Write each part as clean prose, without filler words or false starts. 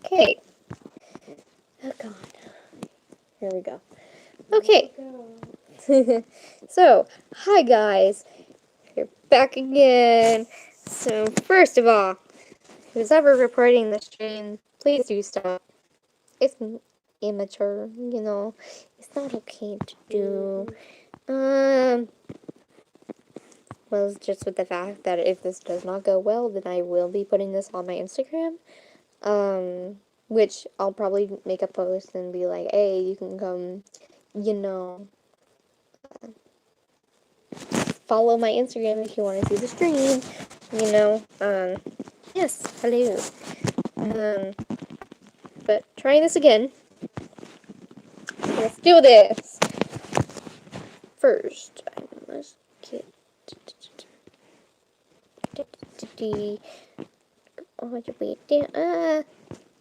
Okay. Oh god. Here we go. Okay. So, hi guys. We're back again. So, first of all, who's ever reporting the stream, please do stop. It's immature, It's not okay to do. Well, just with the fact that if this does not go well, then I will be putting this on my Instagram. Which I'll probably make a post and be like, hey, you can come, you know, follow my Instagram if you want to see the stream, yes, hello. Um, but trying this again. Let's do this. First, I must get oh, wait,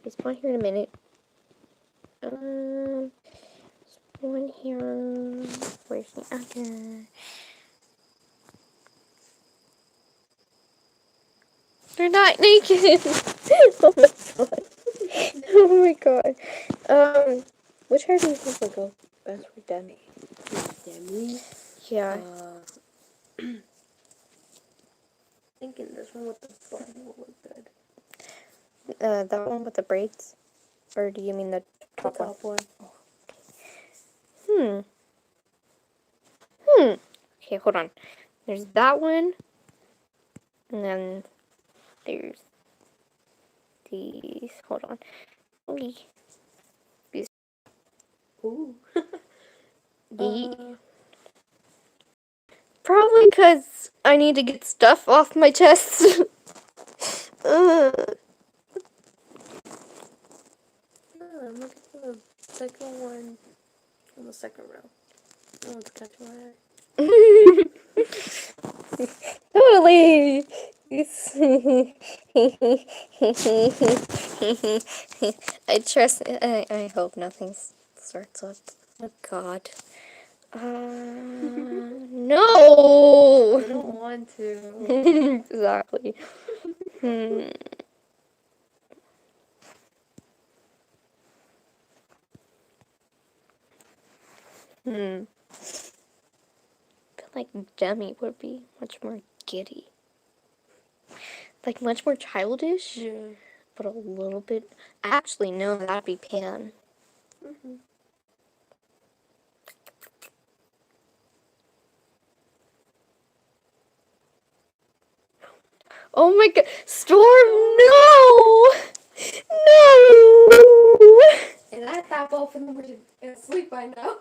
respawn here in a minute. One here. Where's the other? They're not naked. Oh my god. Oh my god. Which hair do you think will go best for Demi? Demi? Yeah. Thinking this one with the bun will look good. That one with the braids? Or do you mean the top one? one. Okay, hold on. There's that one. And then there's these. Hold on. These. Ooh. Probably because I need to get stuff off my chest. I'm looking for the second one on the second row. Oh, it's catching my eye. Totally. I trust. I hope nothing starts up. Oh God. No. I don't want to. Exactly. I feel like Demi would be much more giddy. Like, much more childish. Yeah. But a little bit. Actually, no, that'd be Pan. Oh my god. Storm, no! No! And I thought both of them were asleep by now.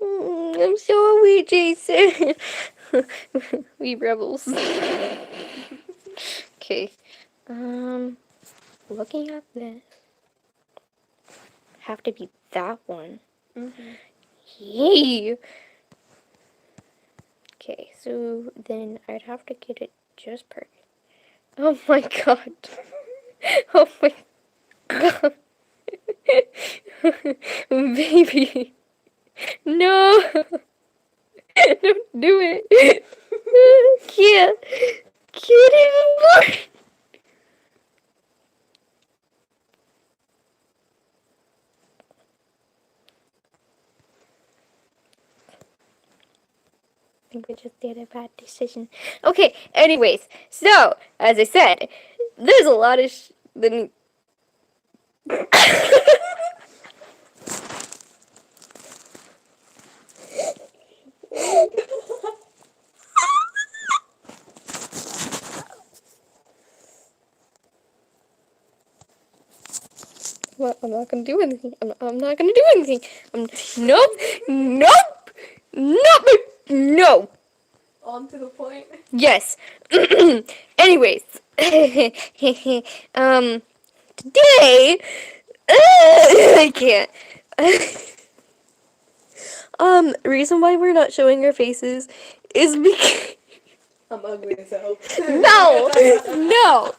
I'm sorry, Jason. We rebels. Okay. Looking at this. Have to be that one. Yay! Okay, so then I'd have to get it just perfect. Oh my god. Oh my god. Baby. No. Don't do it. Can't. Can't anymore. I think we just did a bad decision. Okay, anyways. So, as I said, there's a lot of What? I'm not gonna do anything. I'm not gonna do anything. Nope. Nope. Nope. No. On to the point. Yes. Anyways. Today. I can't. Reason why we're not showing our faces is because. I'm ugly as hell. No. No.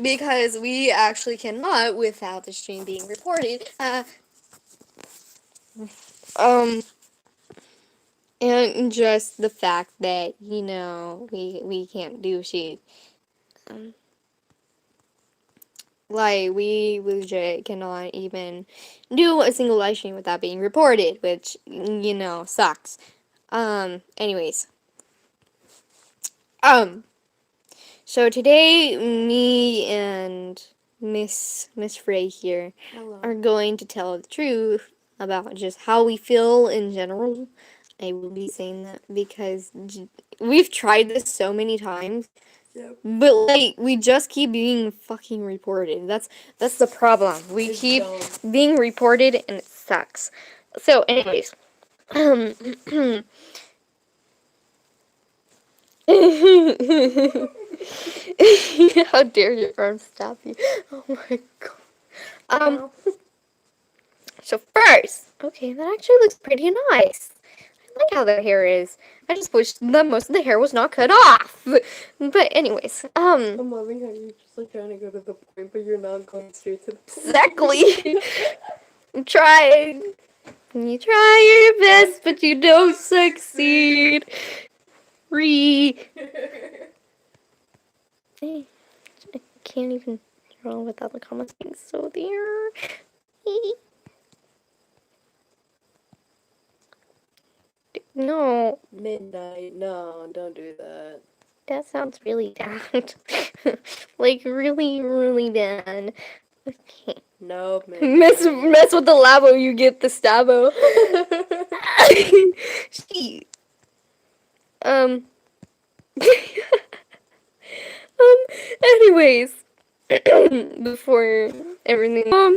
Because we actually cannot without the stream being recorded. And just the fact that, you know, we can't do shit. Um, like, we legit cannot even do a single live stream without being reported, which, you know, sucks. Anyways. So today, me and Miss Frey here Hello. are going to tell the truth about just how we feel in general. I will be saying that because we've tried this so many times, Yep. but like we just keep being fucking reported. That's the problem. We It's keep dumb. being reported and it sucks. So, anyways, um, how dare your arm stab you? Oh my god. Ow. So first, okay, that actually looks pretty nice. I like how the hair is. I just wish that most of the hair was not cut off. But anyways, I'm loving how you're just like trying to go to the point, but you're not going straight to the point. exactly. I'm trying. You try your best, but you don't succeed. I can't even draw without the comments being so there. No, Midnight. No, don't do that. that sounds really bad. Like, really, really bad. Okay. No, Mess with the lavo, you get the stabo. She, um, anyways, before everything, how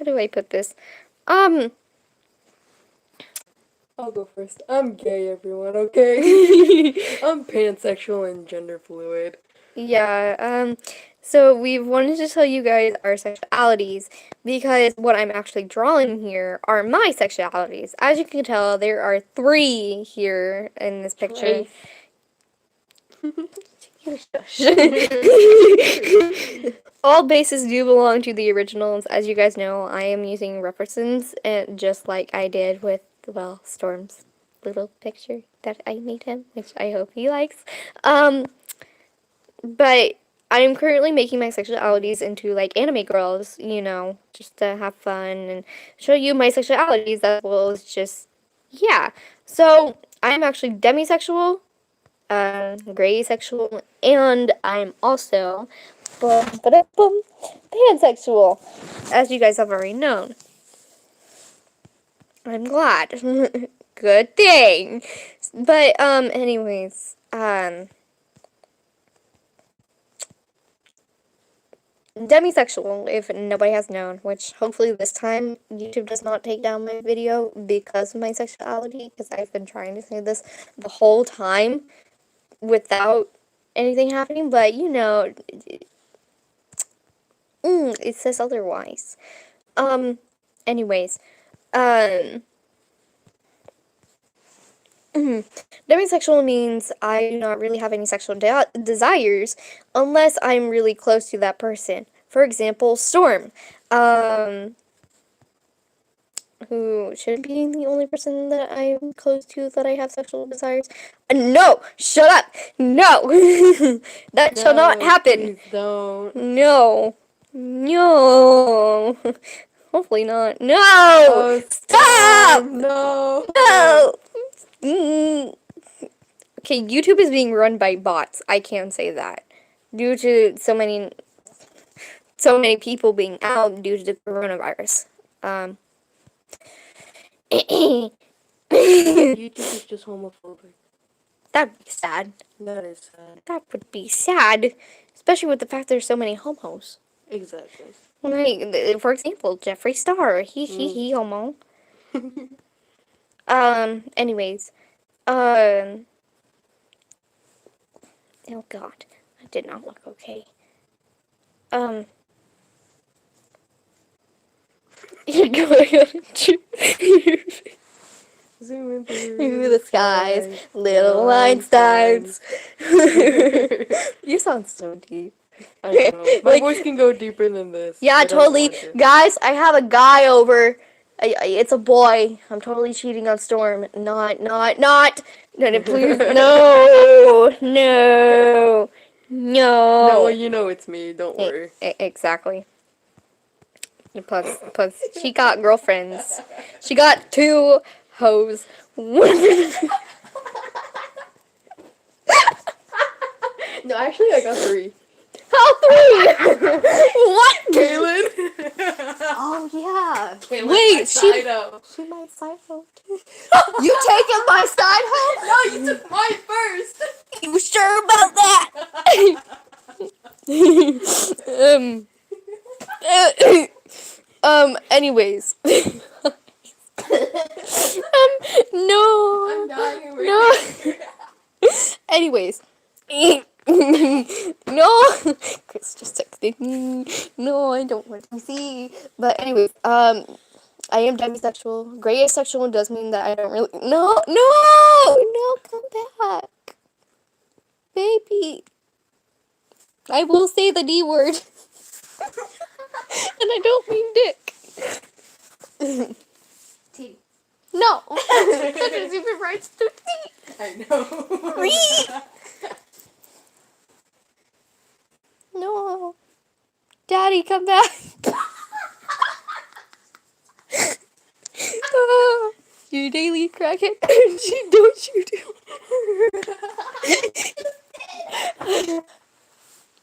do I put this? I'll go first. I'm gay, everyone, okay? I'm pansexual and gender fluid. Yeah, so we wanted to tell you guys our sexualities because what I'm actually drawing here are my sexualities. As you can tell, there are 3 here in this picture. All bases do belong to the originals. As you guys know, I am using references, and just like I did with, well, Storm's little picture that I made him, which I hope he likes. But I'm currently making my sexualities into like anime girls, you know, just to have fun and show you my sexualities as well as just, yeah. So I'm actually demisexual, gray sexual, and I'm also pansexual, as you guys have already known. I'm glad. Good thing. But anyways, demisexual, if nobody has known, which hopefully this time YouTube does not take down my video because of my sexuality, because I've been trying to say this the whole time without anything happening, but you know, it says otherwise. Anyways, demisexual means I do not really have any sexual desires unless I'm really close to that person. For example, Storm, who should be the only person that I'm close to that I have sexual desires. No! Shut up! No! That shall not happen! Please don't. No! No! Hopefully not. No! Oh, Stop! No! No! Okay, YouTube is being run by bots. I can say that. Due to so many people being out due to the coronavirus. YouTube is just homophobic. That'd be sad. That is sad. That would be sad. Especially with the fact there's so many homos. Exactly. Like, for example, Jeffree Star. He homo. Anyways. Oh god. That did not look okay. You're going on Zoom in through the skies, little Einsteins. You sound so deep. I know. My Like- voice can go deeper than this. Yeah, I don't totally. want it. Guys, I have a guy over It's a boy. I'm totally cheating on Storm. Not. No, please, no, no, No, no. you know it's me. Don't worry. Exactly. Plus, she got girlfriends. She got 2 hoes. No, actually, I got 3. How 3? What? Kaylin. Oh yeah. Kaylin, Wait, my side hoe. she might side hoe too. You taking my side hoe? No, you took mine first. You sure about that? Anyways. No. I'm dying over No. here. Anyways. No. Chris just texted me. No, I don't want to see. But anyways, I am demisexual. Gray asexual does mean that I don't really. No, come back, baby. I will say the D word, and I don't mean dick. T. No, there's even rights to T. I know. No, Daddy, come back. You daily crackhead. Don't you do.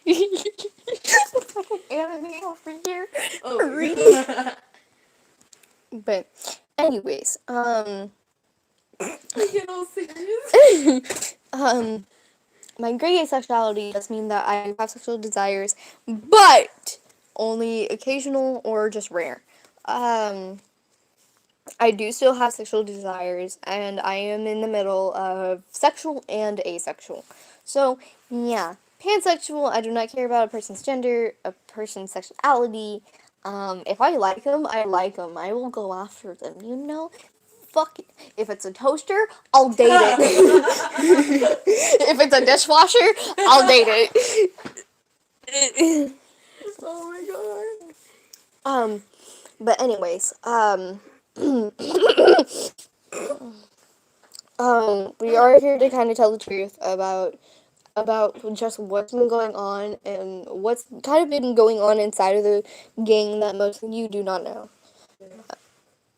It's like an anime over here. Oh. But, anyways, I get all serious. my gray asexuality does mean that I have sexual desires, but only occasional or just rare. I do still have sexual desires, and I am in the middle of sexual and asexual. So, yeah, pansexual, I do not care about a person's gender, a person's sexuality. If I like them, I like them. I will go after them, you know? Fuck it. If it's a toaster, I'll date it. If it's a dishwasher, I'll date it. Oh my god. But anyways, we are here to kind of tell the truth about just what's been going on and what's kind of been going on inside of the gang that most of you do not know.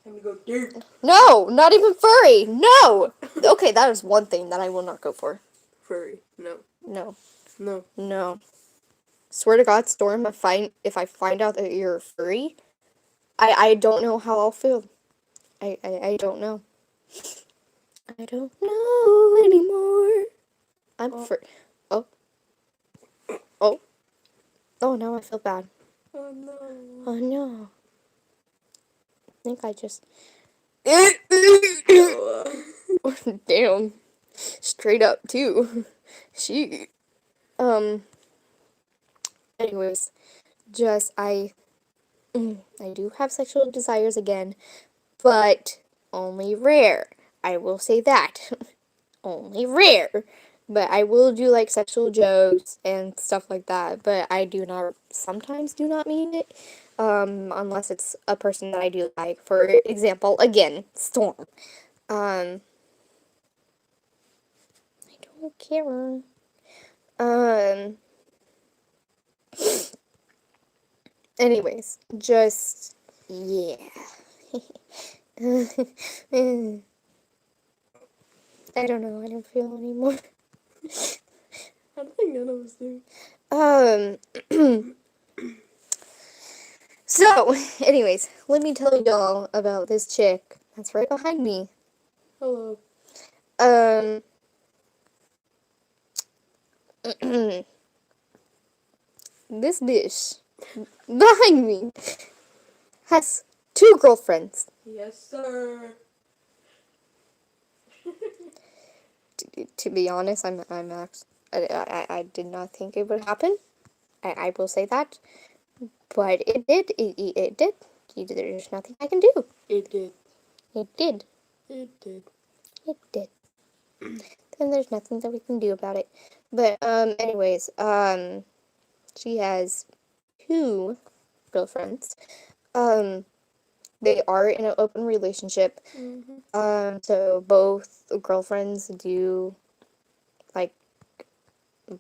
Time to go dirt. No, not even furry. No. Okay, that is one thing that I will not go for. Furry. No. No. No. No. Swear to God, Storm, if I find out that you're furry, I don't know how I'll feel. I don't know. I don't know anymore. I'm fur. Oh. Oh. Oh, now I feel bad. Oh no. Oh no. I think I just. Damn. Straight up, too. She. Anyways, just I do have sexual desires again, but only rare. I will say that. Only rare. But I will do like sexual jokes and stuff like that, but I do not sometimes do not mean it. Unless it's a person that I do like. For example, again, Storm. I don't care. Anyways, just yeah. I don't know. I don't feel anymore. I don't think none of us do. So, anyways, let me tell y'all about this chick that's right behind me. Hello. This bitch behind me has 2 girlfriends. Yes, sir. To be honest, I did not think it would happen. I will say that, but it did. It did. There's nothing I can do. It did. It did. It did. It did. Then there's nothing that we can do about it. But anyways, she has 2 girlfriends. they are in an open relationship. So both girlfriends do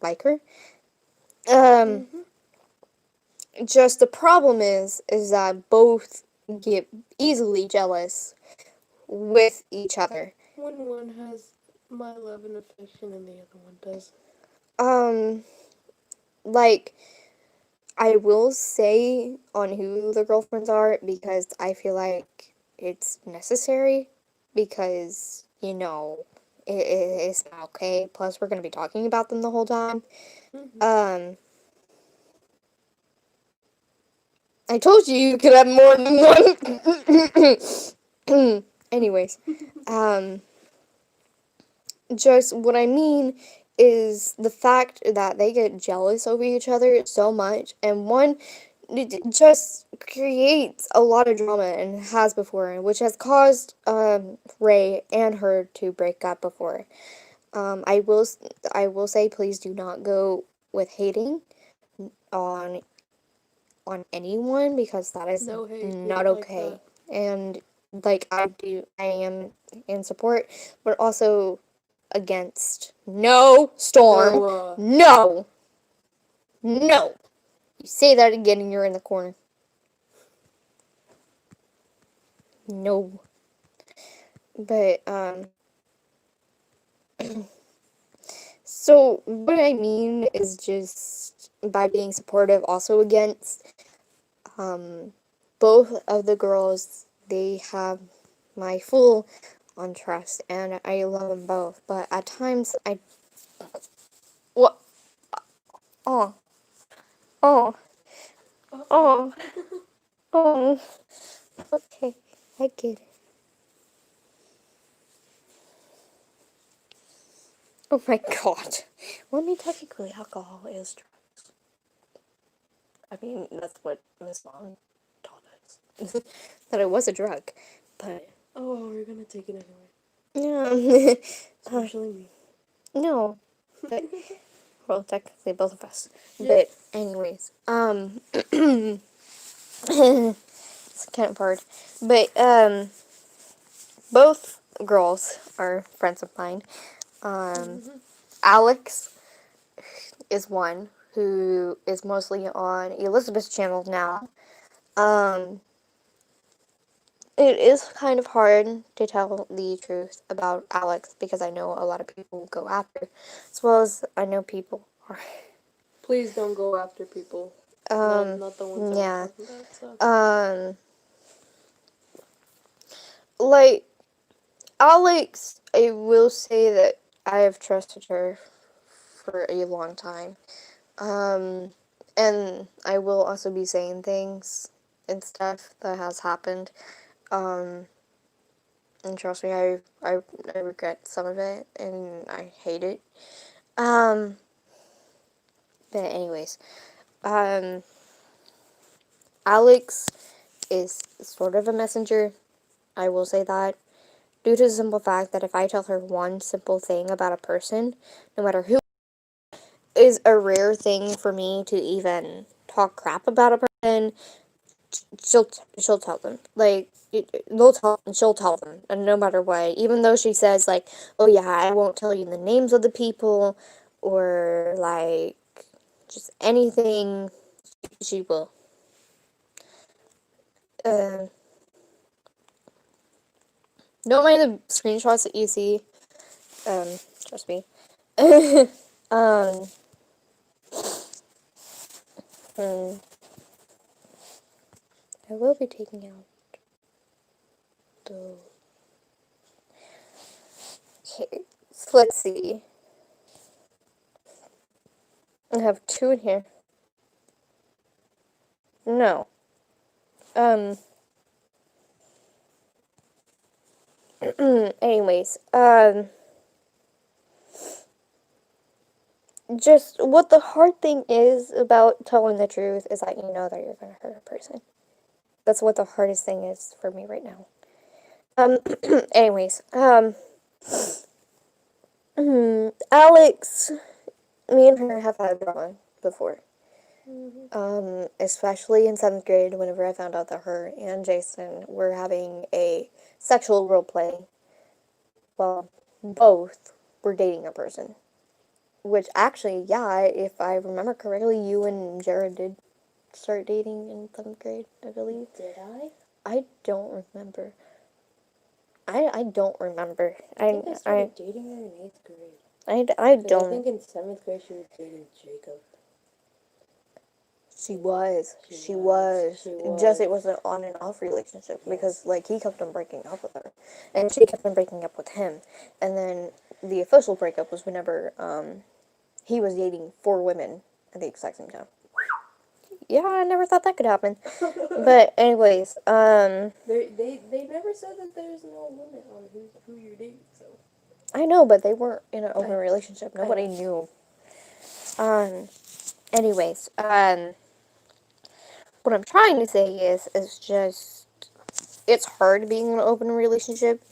like her. Just the problem is that both get easily jealous with each other. When one has my love and affection and the other one doesn't. Like, I will say on who the girlfriends are because I feel like it's necessary because, it's not okay. Plus, we're going to be talking about them the whole time. I told you could have more than one. Anyways, just what I mean is the fact that they get jealous over each other so much, and one it just creates a lot of drama and has before, which has caused Ray and her to break up before. I will say please do not go with hating on anyone because that is No hate, not hate like okay. that. And like I am in support, but also against. No, Storm. No. No. You say that again and you're in the corner. No. But so what I mean is just by being supportive also against both of the girls, they have my full on trust and I love them both. But at times what oh oh oh oh okay, I get it. Oh my god. Well, I mean, technically, alcohol is drugs. I mean, that's what Miss Long taught us. That it was a drug. But, Oh, we're gonna take it anyway. yeah. Especially me. No. But, well, technically, both of us. Yeah. But, anyways. It's kind of hard. But, both girls are friends of mine. Alex is one who is mostly on Elizabeth's channel now. It is kind of hard to tell the truth about Alex because I know a lot of people go after, as well as I know people are. Please don't go after people. Not the ones that Yeah. I'm talking about. So. Like, Alex, I will say that I have trusted her for a long time. And I will also be saying things and stuff that has happened. And trust me, I regret some of it, and I hate it. But anyways, Alex is sort of a messenger. I will say that. Due to the simple fact that if I tell her one simple thing about a person, no matter who, is a rare thing for me to even talk crap about a person, she'll tell them. Like, she'll tell them, and no matter what, even though she says like, oh yeah, I won't tell you the names of the people, or like, just anything, she will. Don't mind the screenshots that you see. Trust me. um, I will be taking out the. Okay, so let's see. I have two in here. No. Anyways, just what the hard thing is about telling the truth is that you know that you're gonna hurt a person. That's what the hardest thing is for me right now. Anyways, Alex, me and her have had drama before. Especially in 7th grade, whenever I found out that her and Jason were having a sexual role play. Well, both were dating a person. Which actually, yeah, if I remember correctly, you and Jared did start dating in 7th grade, I believe. Did I? I don't remember. I don't remember. I think I started dating her in 8th grade. I 'Cause I don't. think in 7th grade she was dating Jacob. She was. She She was. was. She was. Just it was an on and off relationship Yes. because like he kept on breaking up with her, and she kept on breaking up with him, and then the official breakup was whenever he was dating 4 women at the exact same time. Yeah, I never thought that could happen. But anyways, They never said that there's no limit on who you're dating, so. I know, but they weren't in an open relationship. Nobody knew. Anyways, what I'm trying to say is just it's hard being in an open relationship,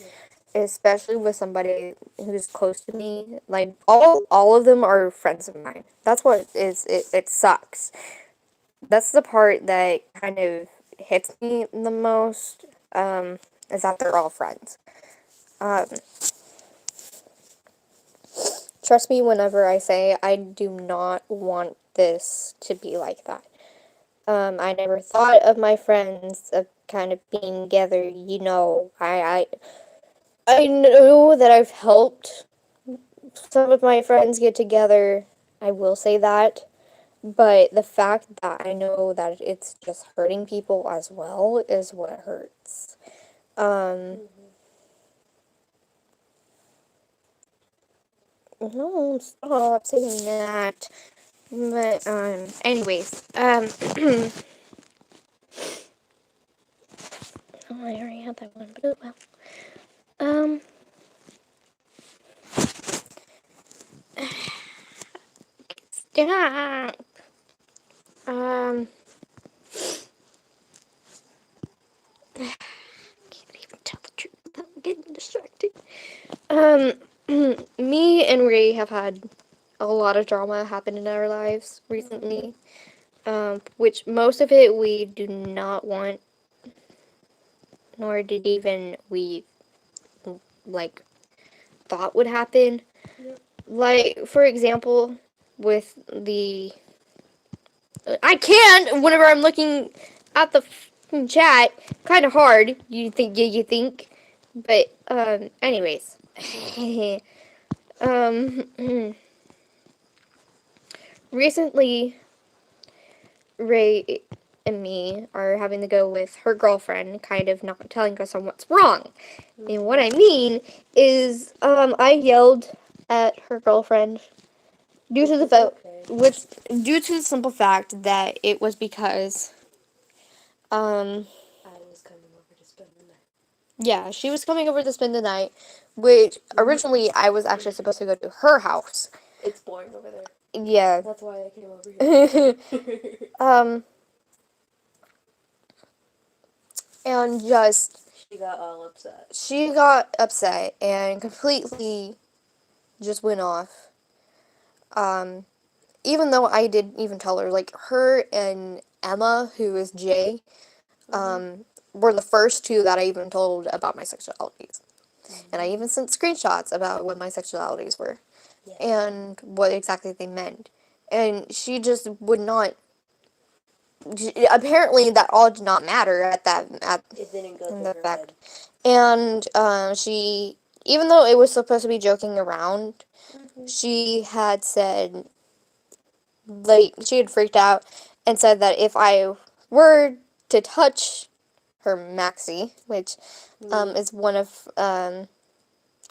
especially with somebody who's close to me. Like all of them are friends of mine. That's what it sucks. That's the part that kind of hits me the most. Is that they're all friends. Um, Trust me whenever I say I do not want this to be like that. I never thought of my friends of kind of being together. You know, I know that I've helped some of my friends get together. I will say that. But the fact that I know that it's just hurting people as well is what hurts. No, stop saying that. But, anyways, oh, I already had that one, but oh well. Stop. Um, can't even tell the truth without getting distracted. Me and Ray have had a lot of drama happen in our lives recently. Which most of it we do not want, nor did even we like thought would happen. Yep. Like for example, with the I can't whenever I'm looking at the chat, kind of hard. You think, but anyways, recently Ray and me are having to go with her girlfriend, kind of not telling us on what's wrong. And what I mean is, I yelled at her girlfriend due to the due to the simple fact that it was because, I was coming over to spend the night. yeah, she was coming over to spend the night, which originally I was actually supposed to go to her house. It's boring over there. Yeah. That's why I came over here. And just She got all upset. she got upset and completely just went off. Even though I didn't even tell her, like her and Emma, who is Jay, were the first 2 that I even told about my sexualities. And I even sent screenshots about what my sexualities were and what exactly they meant. And she just would not. Apparently, that all did not matter at that It didn't go in through the her fact. head. And she, even though it was supposed to be joking around, she had said, like, she had freaked out and said that if I were to touch her Maxie, which is one of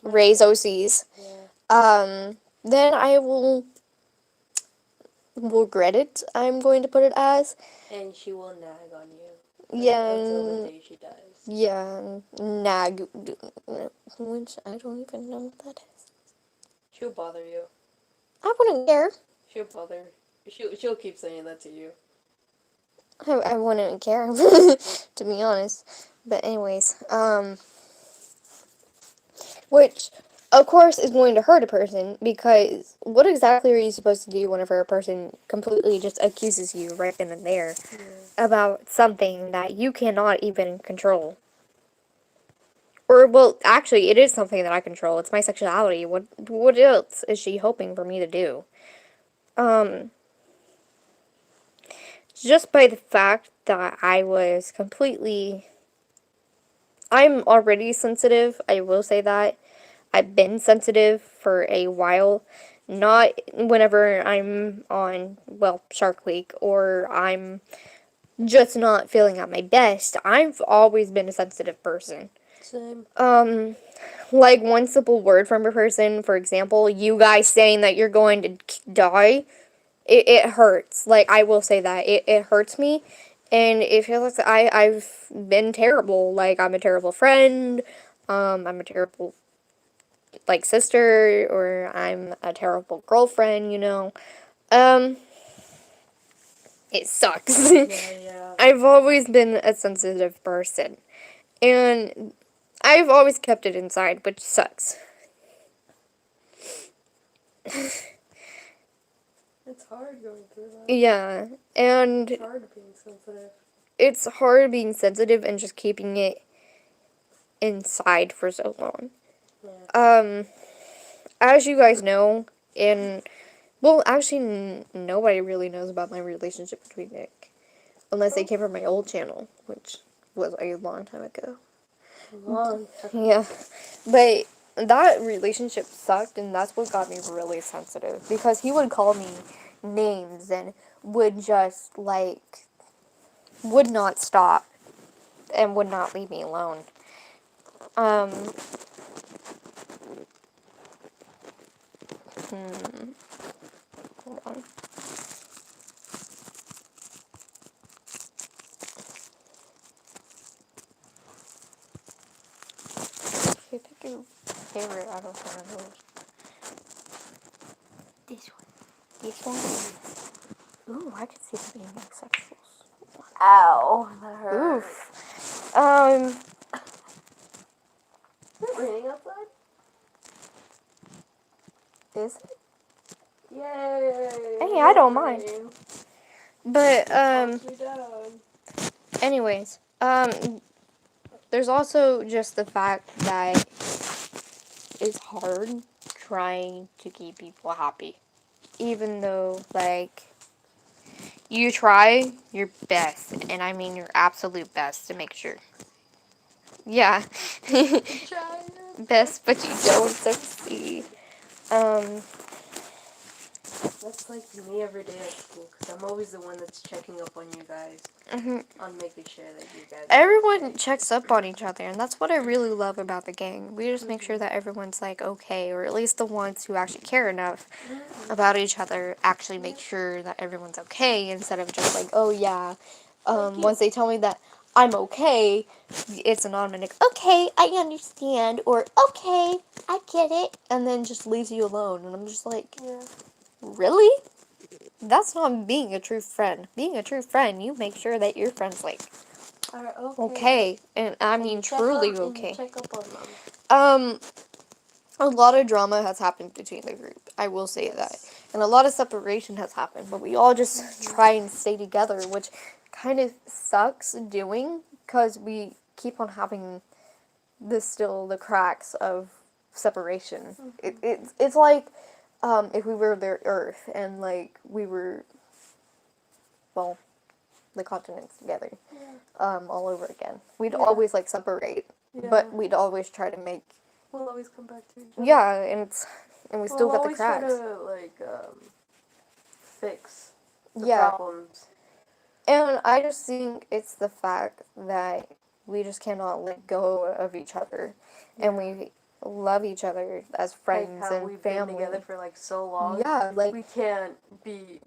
Ray's OCs, then I will regret it. I'm going to put it as. And she will nag on you. Yeah. Until the day she dies. Yeah, nag, which I don't even know what that is. She'll bother you. I wouldn't care. She'll bother. She'll keep saying that to you. I wouldn't care, to be honest. But anyways, which, of course, is going to hurt a person because what exactly are you supposed to do whenever a person completely just accuses you right then and there about something that you cannot even control? Or, well, actually, it is something that I control. It's my sexuality. What else is she hoping for me to do? Um, just by the fact that I'm already sensitive, I will say that. I've been sensitive for a while. Not whenever I'm on, well, Shark Week or I'm just not feeling at my best. I've always been a sensitive person. Same. Like one simple word from a person, for example, you guys saying that you're going to die, it hurts. Like, I will say that. It hurts me. And it feels like I've been terrible. Like, I'm a terrible friend. I'm a terrible, like, sister. Or I'm a terrible girlfriend, you know. Um, it sucks. Yeah. I've always been a sensitive person. And I've always kept it inside, which sucks. It's hard going through that. Yeah, and It's hard being sensitive. it's hard being sensitive and just keeping it inside for so long. Yeah. As you guys know, well, actually, nobody really knows about my relationship between Nick, unless they came from my old channel, which was a long time ago. Long time. Yeah, but that relationship sucked, and that's what got me really sensitive, because he would call me names and would just, like, would not stop and would not leave me alone. Um, hold on. Okay, pick your favorite out of one of those. This one. This one? Ooh, I could see them being bisexuals. Ow. That hurt. Oof. Is it raining outside? Is it? Yay. Hey, I don't mind. Rain. But, Calms me down. anyways, there's also just the fact that it's hard trying to keep people happy. Even though, like, you try your best, and I mean your absolute best to make sure. Yeah. Best, but you don't succeed. That's like me every day at school, because I'm always the one that's checking up on you guys. On making sure that you guys... Everyone checks up on each other, and that's what I really love about the gang. We just make sure that everyone's, like, okay, or at least the ones who actually care enough about each other actually make sure that everyone's okay, instead of just like, oh yeah, once they tell me that I'm okay, it's an automatic, okay, I understand, or okay, I get it, and then just leaves you alone, and I'm just like, really? That's not being a true friend. Being a true friend, you make sure that your friend's like, okay, and I mean truly okay. Check up on them. A lot of drama has happened between the group. I will say that. And a lot of separation has happened, but we all just try and stay together, which kind of sucks doing, because we keep on having the cracks of separation. It's like, if we were the Earth, and, like, we were, well, the continents together, all over again. We'd always, like, separate, but we'd always try to make... We'll always come back to each other. Yeah, and we still got the always cracks. try to, like, fix the problems. And I just think it's the fact that we just cannot let go of each other, and we love each other as friends like how and we've family. been together for like so long. Yeah, like we can't be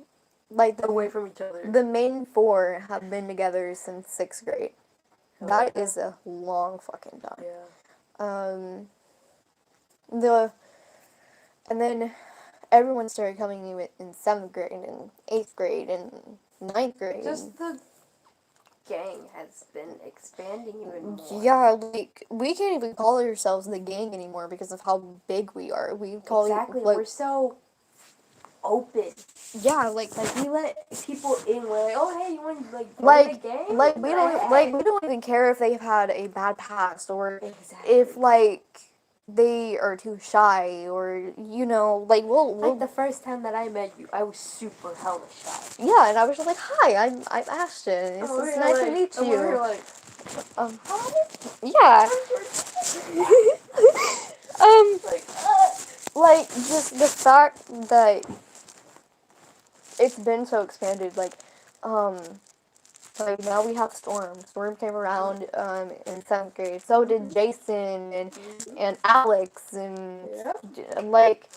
like away from each other. The main four have been together since 6th grade. That is a long fucking time. Yeah. And then everyone started coming in 7th grade and 8th grade and 9th grade. Just the gang has been expanding even more. Yeah, like, we can't even call ourselves the gang anymore because of how big we are. We call Exactly. it, like, We're so open. yeah, like, We let people in. We're like, oh hey, you want to like join like, the gang? we don't even care if they've had a bad past or Exactly. if, like, they are too shy or, you know, like, Like the first time that I met you, I was super hella shy. yeah, and I was just like, hi, I'm Ashton. It's nice to meet And we were you. like, Um, hi. yeah. Like, like, just the fact that it's been so expanded, like now we have Storm. Storm came around in 7th grade. So did Jason and Alex and like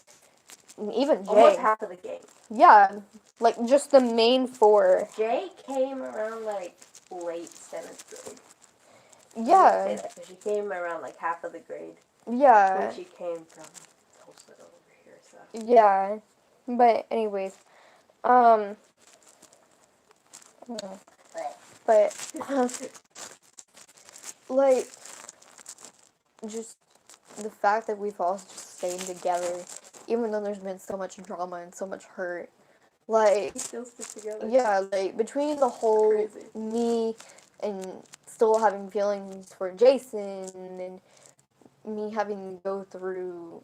even almost Jay. half of the gang. Yeah, like just the main 4. Jay came around like late 7th grade. Yeah, Say that because she came around like half of the grade yeah, when she came from Tulsa over here. So yeah. But anyways, um, but like just the fact that we've all just stayed together, even though there's been so much drama and so much hurt, like, we still stick together. yeah, like, between the whole Crazy. me and still having feelings for Jason and me having to go through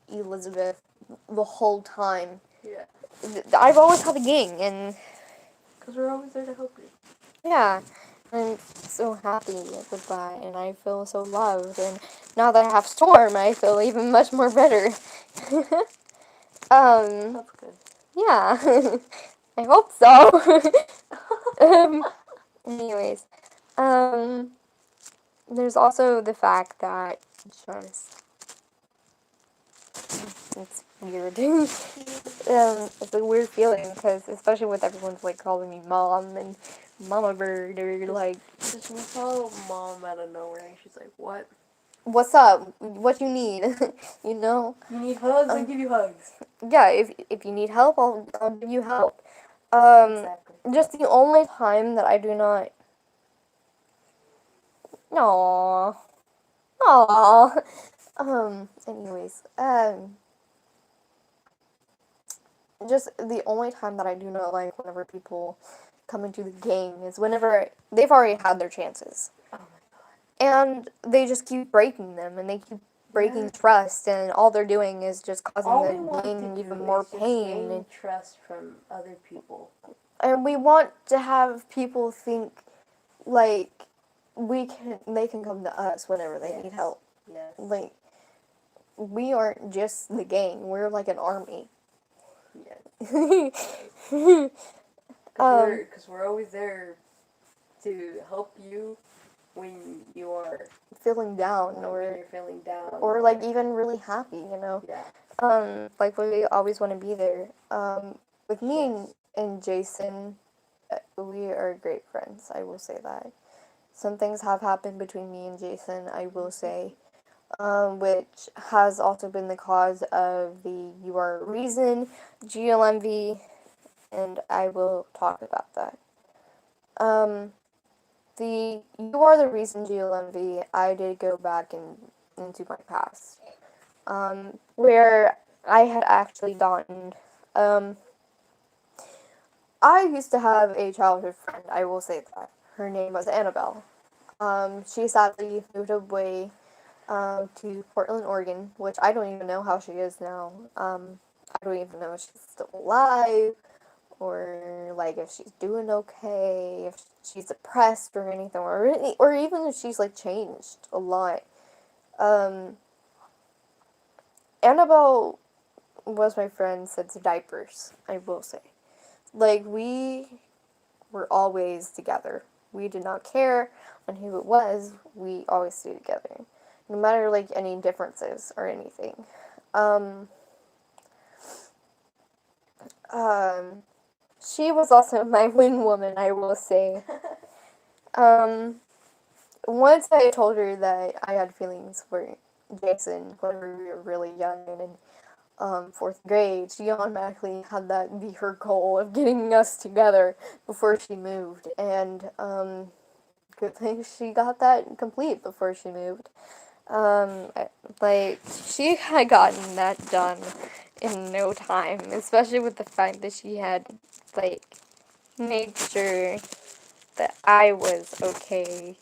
Elizabeth the whole time, Yeah. I've always had a gang, and Because we're always there to help you. yeah, I'm so happy with that, and I feel so loved, and now that I have Storm, I feel even much more better. That's good. Yeah, I hope so. Anyways, there's also the fact that it's weird. It's a weird feeling because, especially with everyone's like calling me mom and mama bird or like, Just we call mom out of nowhere and she's like, what? what's up? What you need? You know? You need hugs? I give you hugs. Yeah. If you need help, I'll give you help. Exactly. Just the only time that I do not. Aww. Aww. Anyways, just the only time that I do not like whenever people come into the game is whenever they've already had their chances. Oh my god. And they just keep breaking them, and they keep breaking trust, and all they're doing is just causing All we the want game to even do more is just pain. gain trust from other people. And we want to have people think like they can come to us whenever they need help. Yes. Like, we aren't just the gang, we're like an army. Yes. Because we're always there to help you when you are feeling down when or you're feeling down like even really happy, you know. yeah. Like we always want to be there. With me Yes. and Jason, we are great friends. I will say that. Some things have happened between me and Jason, I will say, which has also been the cause of the You Are Reason GLMV, and I will talk about that. The You Are the Reason GLMV, I did go back into my past, where I had actually gotten, I used to have a childhood friend, I will say that. Her name was Annabelle. She sadly moved away to Portland, Oregon, which I don't even know how she is now. I don't even know if she's still alive, or like if she's doing okay, if she's depressed or anything, or even if she's like changed a lot. Annabelle was my friend since diapers, I will say. Like, we were always together. We did not care on who it was, we always stayed together. No matter like any differences or anything. She was also my wing woman, I will say. Once I told her that I had feelings for Jason whenever we were really young and in 4th grade, she automatically had that be her goal of getting us together before she moved. And good thing she got that complete before she moved. Like, she had gotten that done in no time, especially with the fact that she had, like, made sure that I was okay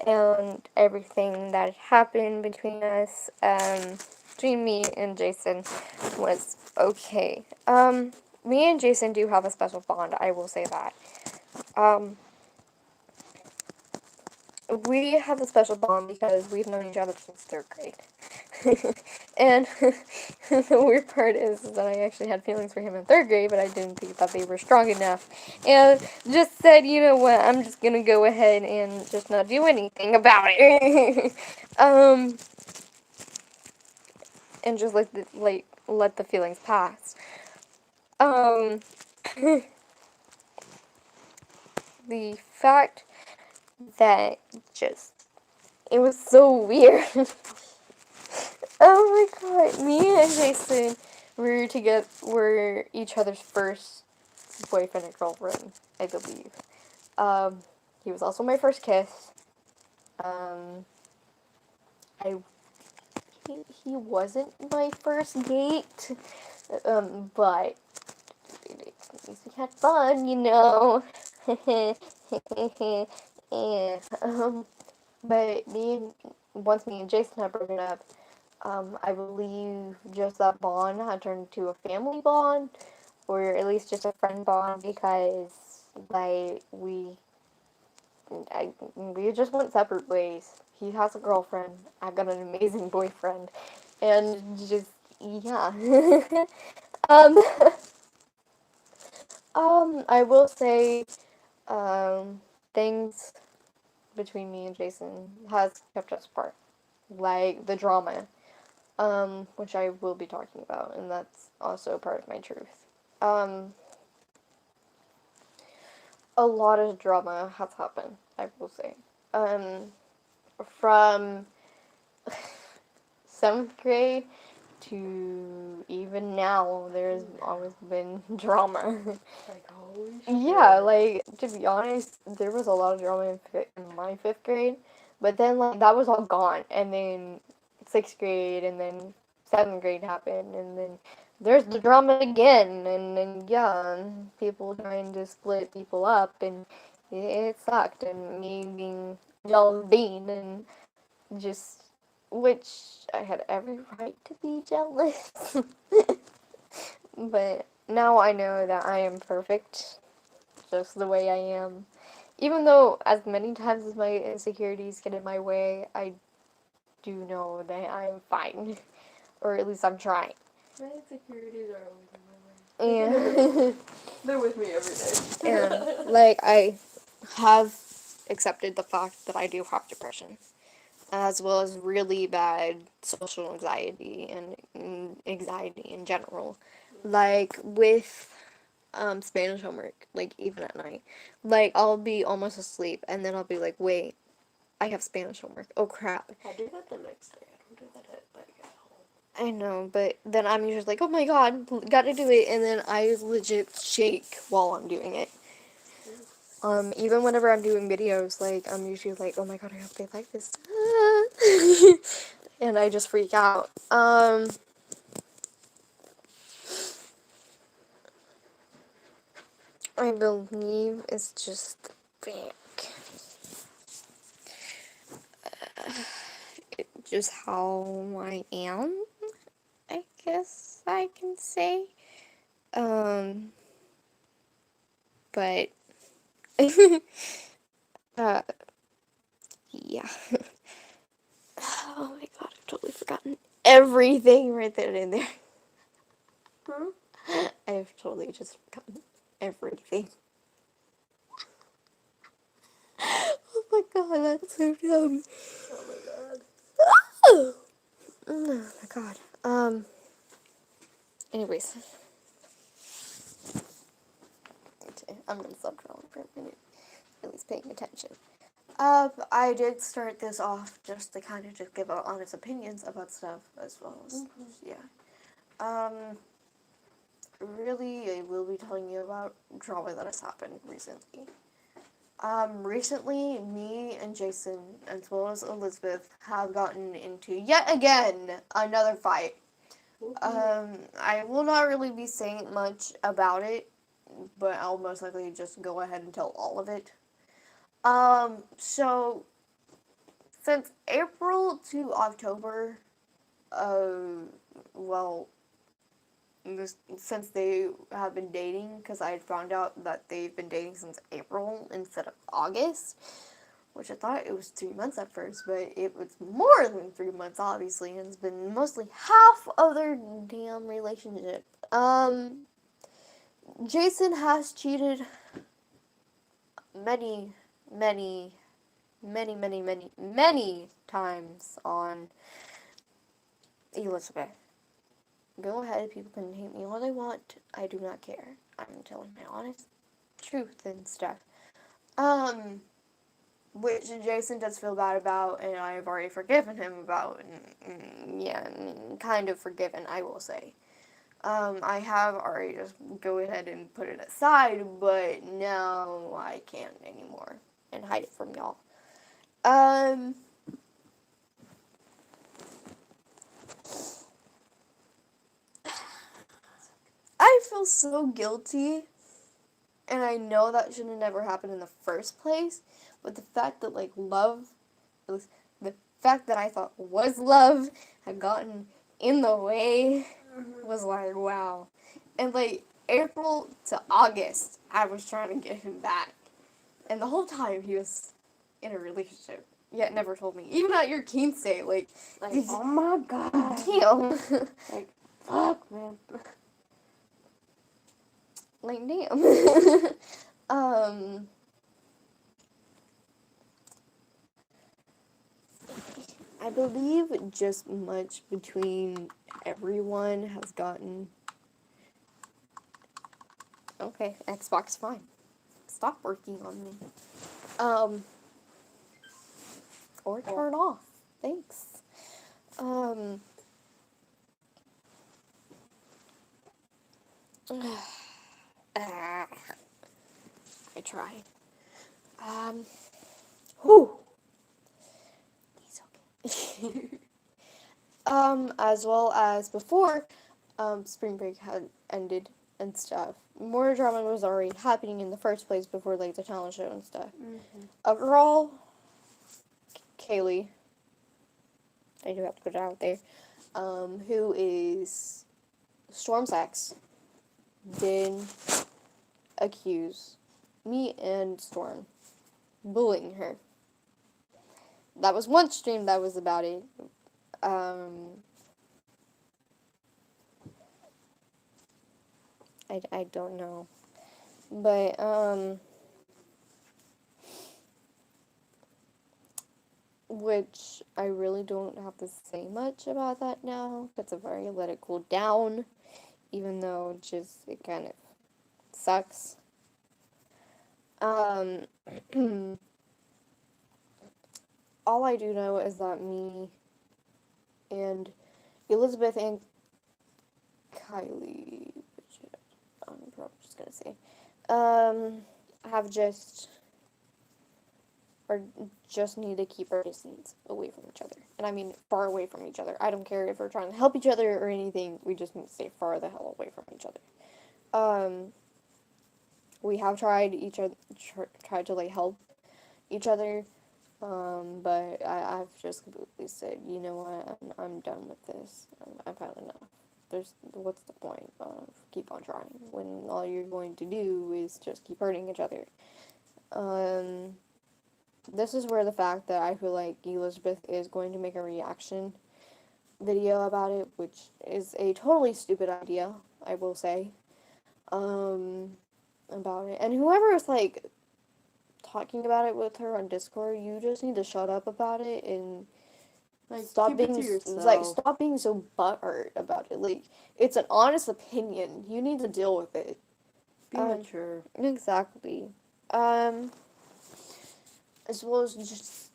and everything that happened between us, between me and Jason was okay. Me and Jason do have a special bond, I will say that. We have a special bond because we've known each other since 3rd grade. And the weird part is that I actually had feelings for him in 3rd grade, but I didn't think that they were strong enough. And just said, you know what, I'm just gonna go ahead and just not do anything about it. And just let the feelings pass. The fact that just, it was so weird. Oh my god, me and Jason were each other's first boyfriend and girlfriend, I believe. He was also my first kiss. I he wasn't my first date, but at least we had fun, you know. Yeah, but once me and Jason had broken up, I believe just that bond had turned into a family bond, or at least just a friend bond, because like we just went separate ways. He has a girlfriend. I got an amazing boyfriend, and just yeah. um, I will say, things between me and Jason has kept us apart, like the drama, which I will be talking about, and that's also part of my truth. Um, a lot of drama has happened, I will say. From 7th grade to even now, there's always been drama. Like, holy shit. Yeah, like, to be honest, there was a lot of drama in my 5th grade, but then, like, that was all gone, and then 6th grade, and then 7th grade happened, and then there's the drama again, and then, yeah, people trying to split people up, and it sucked, and me being jealous Bean, and just, which I had every right to be jealous, but now I know that I am perfect just the way I am. Even though, as many times as my insecurities get in my way, I do know that I'm fine. Or at least I'm trying. My insecurities are always in my way. And, They're with me every day. and like, I have accepted the fact that I do have depression, as well as really bad social anxiety and anxiety in general. Like, with Spanish homework, like, even at night. Like, I'll be almost asleep, and then I'll be like, wait, I have Spanish homework. Oh, crap. I do that the next day. I don't do that at home. I know, but then I'm usually like, oh my god, gotta do it, and then I legit shake while I'm doing it. Even whenever I'm doing videos, like, I'm usually like, oh my god, I hope they like this. And I just freak out. I believe it's just back. Just how I am, I guess I can say. But uh, yeah. Oh my god, I've totally forgotten everything right there and there. I've totally just forgotten everything. Oh my god, that's so dumb. Oh my god. Oh my god. Anyways. Okay, I'm gonna stop drawing for a minute. At least paying attention. I did start this off just to kind of just give our honest opinions about stuff as well as, yeah. Really, I will be telling you about drama that has happened recently. Recently, me and Jason, as well as Elizabeth, have gotten into yet again another fight. I will not really be saying much about it, but I'll most likely just go ahead and tell all of it. So since April to October, well, since they have been dating, because I had found out that they've been dating since April instead of August, which I thought it was 3 months at first, but it was more than 3 months, obviously, and it's been mostly half of their damn relationship. Jason has cheated many, many, many, many, many, many times on Elizabeth. Go ahead, people can hate me all they want. I do not care. I'm telling my honest truth and stuff. Which Jason does feel bad about, and I have already forgiven him about, and kind of forgiven, I will say. I have already just go ahead and put it aside, but now I can't anymore and hide it from y'all. I feel so guilty, and I know that should have never happened in the first place, but the fact that, like, love, the fact that I thought was love had gotten in the way was like, wow. And, like, April to August, I was trying to get him back. And the whole time he was in a relationship, yet never told me. Even at your Keen's Day, like oh my god. damn. Like, fuck, man. Like, damn. I believe just much between everyone has gotten. Okay, Xbox, fine. Stop working on me. Or turn off. Thanks. I tried. Whew. He's okay. As well as before, spring break had ended and stuff. More drama was already happening in the first place before, like, the talent show and stuff. Overall, Kaylee, I do have to put it out there, who is Storm's ex, did accuse me and Storm bullying her. That was one stream that was about it. I don't know. But, which I really don't have to say much about that now, because I've already let it cool down, even though it kind of sucks. All I do know is that me and Elizabeth and Kylie, which I'm probably just gonna say, have just need to keep our distance away from each other. And I mean far away from each other. I don't care if we're trying to help each other or anything. We just need to stay far the hell away from each other. We have tried to, like, help each other. But I've just completely said, you know what, I'm done with this. I've had enough. What's the point of keep on trying when all you're going to do is just keep hurting each other? This is where the fact that I feel like Elizabeth is going to make a reaction video about it, which is a totally stupid idea, I will say, about it. And whoever is, like, talking about it with her on Discord, you just need to shut up about it and Like, stop keep it being to yourself. like stop being so butthurt about it. Like, it's an honest opinion. You need to deal with it. Be mature. Exactly. As well as just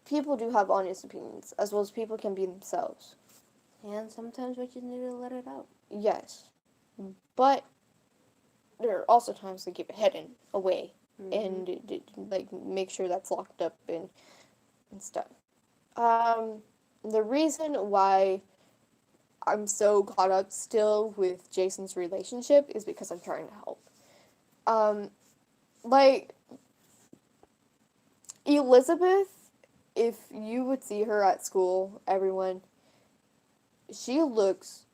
people do have honest opinions, as well as people can be themselves. And sometimes we just need to let it out. Yes, but there are also times to keep it hidden away and like make sure that's locked up and stuff. The reason why I'm so caught up still with Jason's relationship is because I'm trying to help. Like Elizabeth, if you would see her at school, everyone, she looks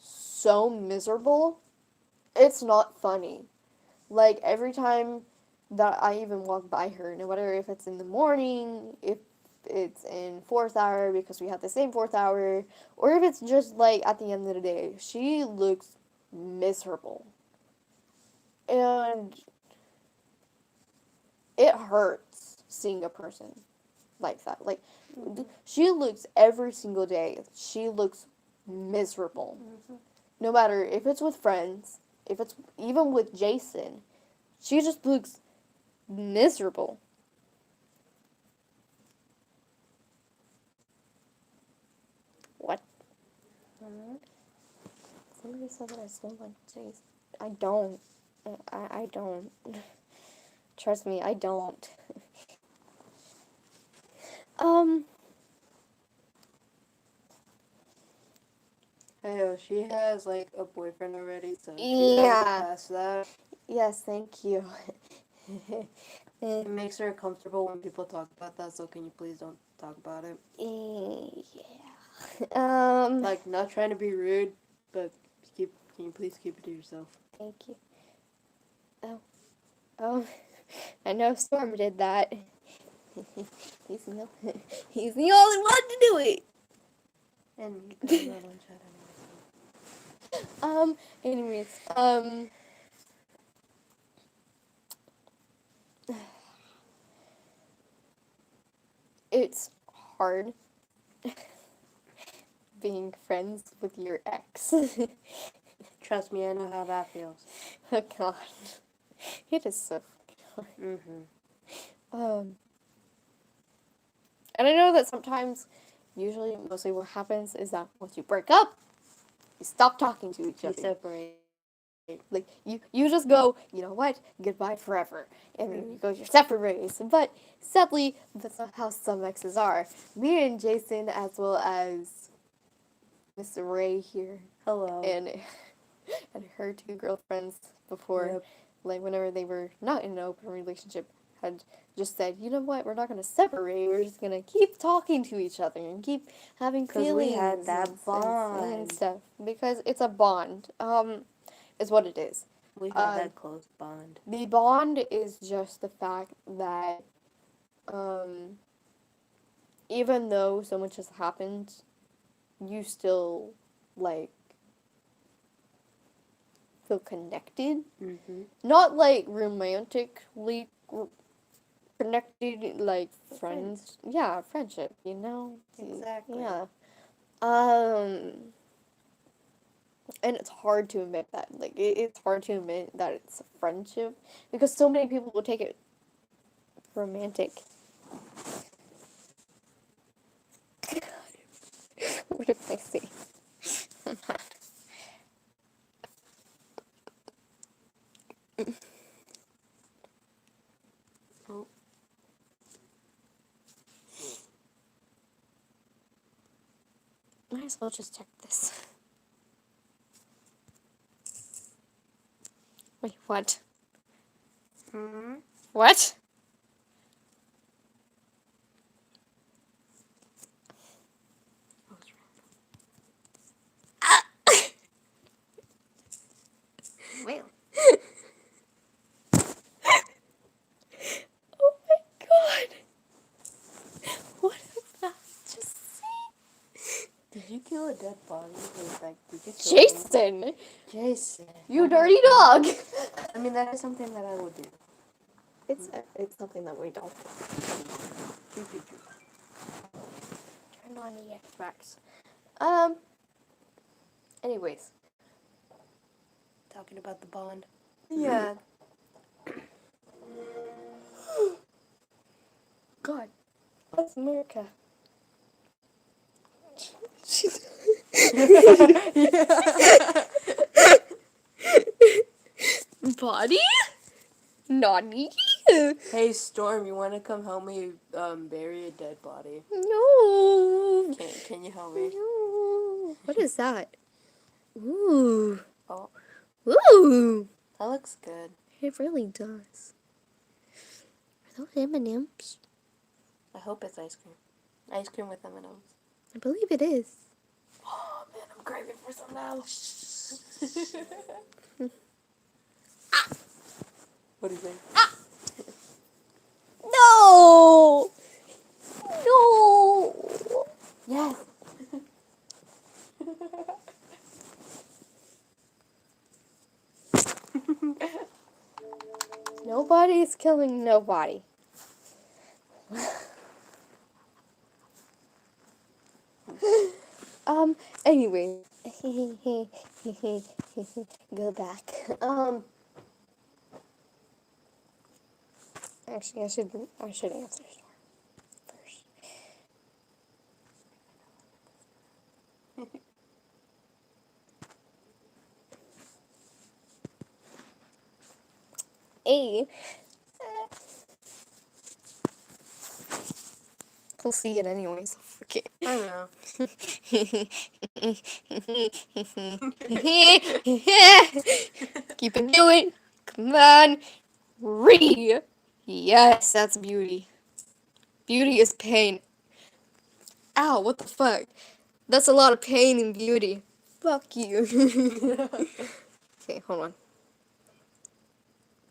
so miserable. It's not funny. Like every time that I even walk by her, no matter if it's in the morning, if it's in fourth hour because we have the same fourth hour, or if it's just like at the end of the day, she looks miserable. And it hurts seeing a person like that. Like she looks every single day, she looks miserable. No matter if it's with friends, if it's even with Jason, she just looks miserable. What? Somebody said that I smell like Jason. I don't. I don't. Trust me, I don't. Hey, she has like a boyfriend already, so Yeah. past that. Yes, thank you. It makes her comfortable when people talk about that, so can you please don't talk about it? Yeah. Like, not trying to be rude, but can you please keep it to yourself? Thank you. Oh, I know Storm did that. he's the only one to do it. And I'm not on chat Anyways, it's hard being friends with your ex. Trust me, I know how that feels. Oh God, it is so hard. And I know that sometimes, usually, mostly what happens is that once you break up, you stop talking to each You other. separate. Like, you just go, you know what, goodbye forever. And then you go your separate ways. But sadly, that's not how some exes are. Me and Jason, as well as Mr. Ray here, Hello. and her two girlfriends before, Yep. like whenever they were not in an open relationship, had just said, you know what, we're not going to separate, we're just going to keep talking to each other and keep having 'Cause feelings we had that and bond. stuff. Because it's a bond, is what it is. We had that close bond. The bond is just the fact that, even though so much has happened, you still, like, feel connected. Not, like, romantically connected, like, friends. Yeah, friendship, you know? Exactly. Yeah. And it's hard to admit that. Like, it's hard to admit that it's a friendship, because so many people will take it romantic. What did I say? Oh. Might as well just check this. Wait, what? What? Well. Oh my God! What did that just say? Did you kill a dead body? Like, did you kill Jason! Jason. You dirty dog! I mean, that is something that I would do. It's something that we don't do. Turn on the Xbox. Anyways. Talking about the bond. Yeah. God. That's America. Body? Nani? Hey, Storm, you want to come help me bury a dead body? No. Can you help me? No. What is that? Ooh. Oh, Ooh. that looks good. It really does. Are those M&M's? I hope it's ice cream. Ice cream with M&M's. I believe it is. Oh man, I'm craving for some now. What do you think? No. No. Yes. Nobody's killing nobody. Anyway. Go back. Actually, I should answer first. A. He'll see it anyways. Okay. I know. Keep it doing. Come on. Re. Yes, that's beauty. Beauty is pain. Ow, what the fuck? That's a lot of pain and beauty. Fuck you. Okay, hold on.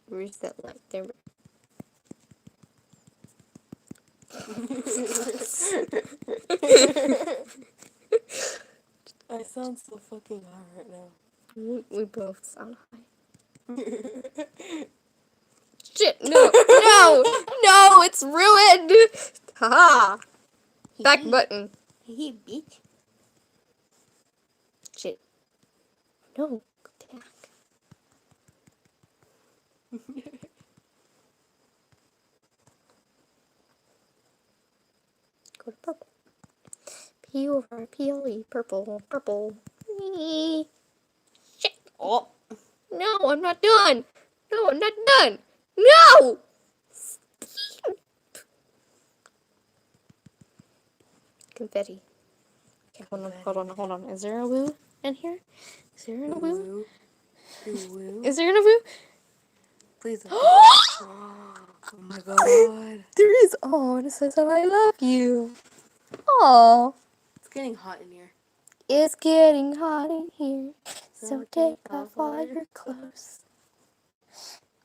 Where's that light? There. I sound so fucking high right now. We both sound high. Shit, no, no, no, it's ruined! Haha! Back button. Hey, bitch. Shit. No, go back. Go to purple. P over PLE, purple, purple. Whee. Shit. Oh. No, I'm not done. No, I'm not done. No! Confetti. Okay, hold on. Is there a woo in here? Is there a woo? Woo. Is there a woo? Please don't. Oh my god. There is. Oh, and it says how I love you. Oh, It's getting hot in here. it's getting hot in here. So take off all your clothes.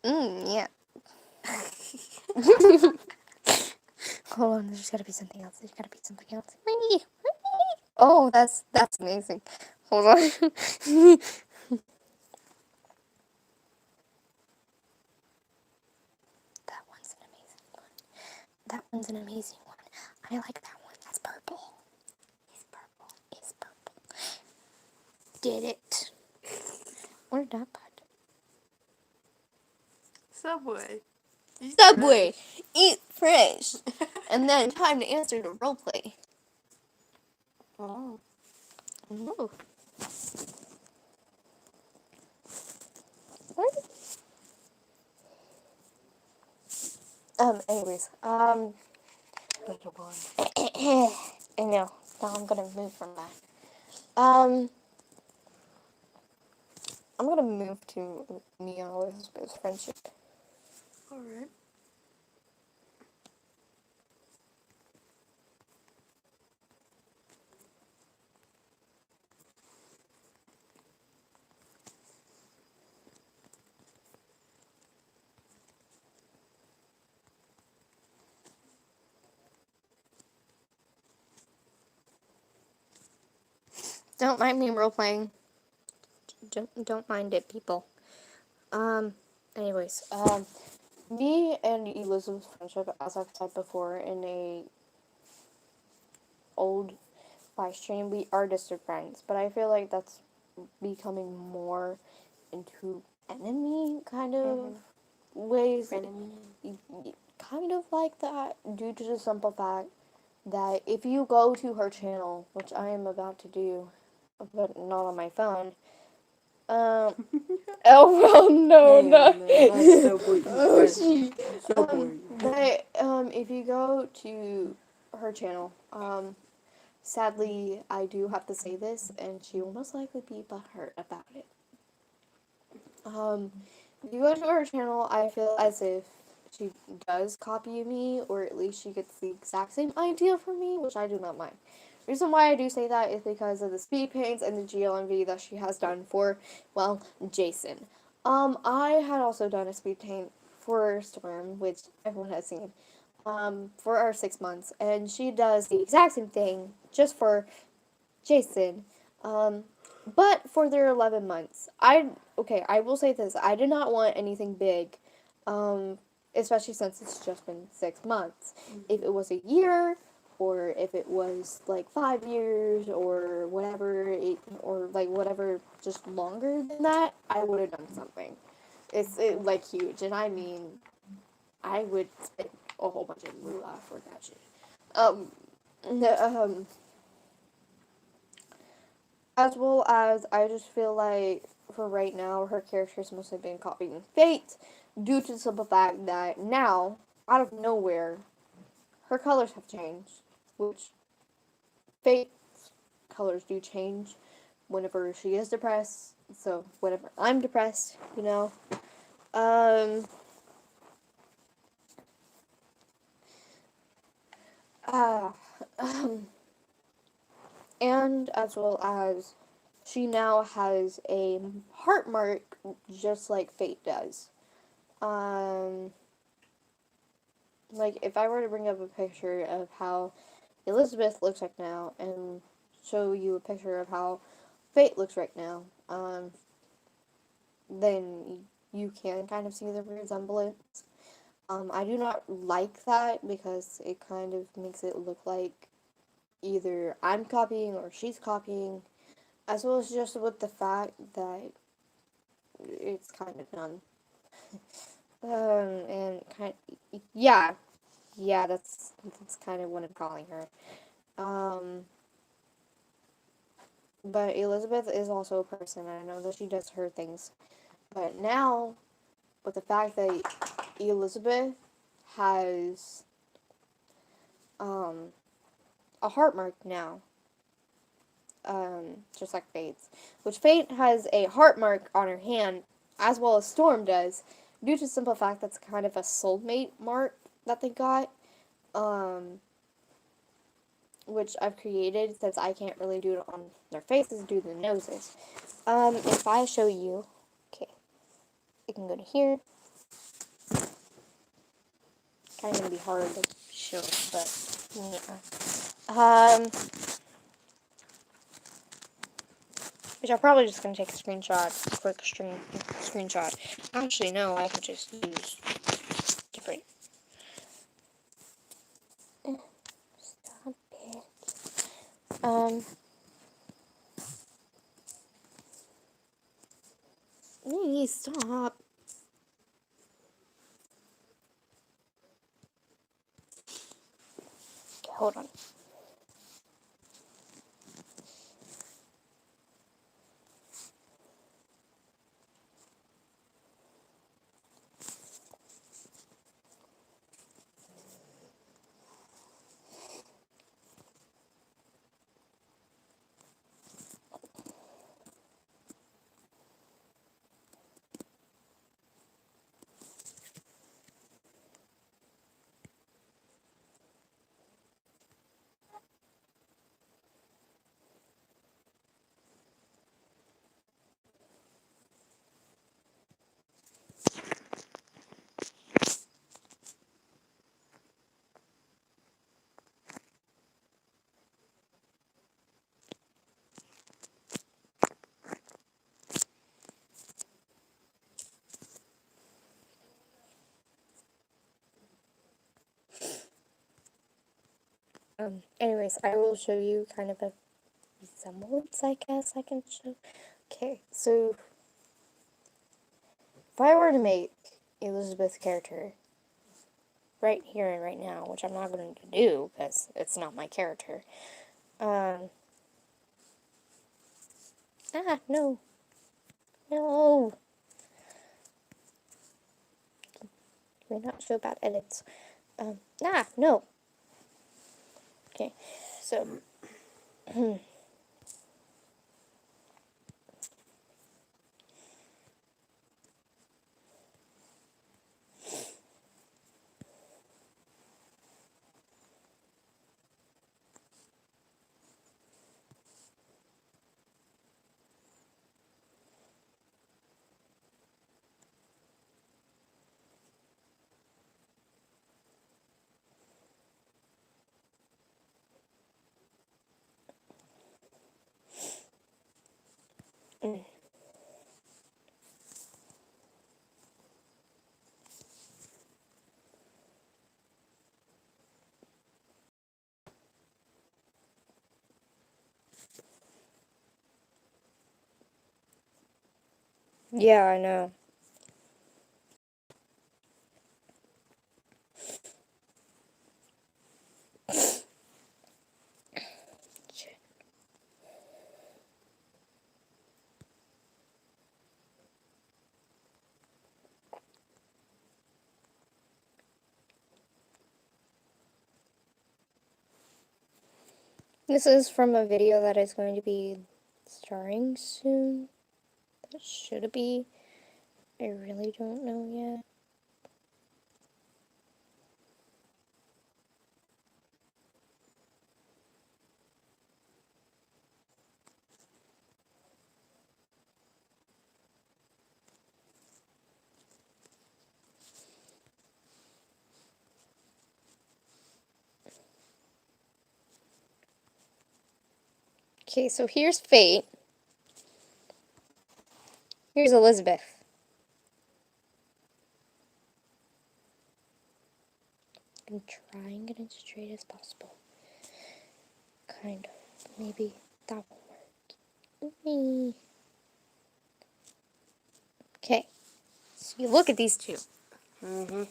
Yeah. Hold on, there's gotta be something else. Oh, that's amazing. Hold on. That one's an amazing one. That one's an amazing one. I like that one. That's purple. It's purple. It's purple. Did it. Where'd that bud? Subway. Subway. Eat fresh. And then time to answer the role play. Oh. Ooh. What? Anyways, Little boy. I know. Now I'm gonna move from that. I'm gonna move to Mia Elizabeth's friendship. Alright. Don't mind me role playing. Don't mind it, people. Anyways, me and Elizabeth's friendship, as I've said before in a old live stream, we are distant friends, but I feel like that's becoming more into enemy kind of ways. Kind of like that, due to the simple fact that if you go to her channel, which I am about to do, but not on my phone, Oh well, no, no. That's so boring. Oh, she. So boring. But if you go to her channel, sadly, I do have to say this, and she will most likely be butthurt about it. If you go to her channel, I feel as if she does copy me, or at least she gets the exact same idea from me, which I do not mind. The reason why I do say that is because of the speed paints and the GLMV that she has done for, well, Jason. I had also done a speed paint for Storm, which everyone has seen, for our 6 months, and she does the exact same thing just for Jason. But for their 11 months, I will say this: I did not want anything big, especially since it's just been 6 months. If it was a year, or if it was like 5 years, or whatever, or like whatever, just longer than that, I would have done something. It's like huge, and I mean, I would spend a whole bunch of moolah for that shit. No, as well as, I just feel like, for right now, her character's mostly been copying Fate, due to the simple fact that now, out of nowhere, her colors have changed, which Fate's colors do change whenever she is depressed, so whenever I'm depressed, you know. Um, uh, um, and as well as, she now has a heart mark just like Fate does. Like, if I were to bring up a picture of how Elizabeth looks like now and show you a picture of how Fate looks right now, then you can kind of see the resemblance. I do not like that because it kind of makes it look like either I'm copying or she's copying, as well as just with the fact that it's kind of done. And yeah, that's kind of what I'm calling her. But Elizabeth is also a person. I know that she does her things, but now, with the fact that Elizabeth has a heart mark now, just like Fate's, which Fate has a heart mark on her hand, as well as Storm does, due to the simple fact that's kind of a soulmate mark that they got, which I've created since I can't really do it on their faces due to the noses. If I show you, okay, you can go to here. Kind of gonna be hard to show, but yeah. Which I'm probably just gonna take a screenshot, a quick screenshot. Actually, no, I could just use different. Stop it. Please stop. Okay, hold on. Anyways, I will show you kind of a resemblance, I guess I can show. Okay, so if I were to make Elizabeth's character right here and right now, which I'm not going to do because it's not my character. No. No. May not show bad edits. No. Okay, so. Yeah, I know. This is from a video that is going to be starring soon. That should it be? I really don't know yet. Okay, so here's Fate. Here's Elizabeth. I'm trying to get it as straight as possible. Kind of. Maybe that will work. Okay. So you look at these two. Mm-hmm.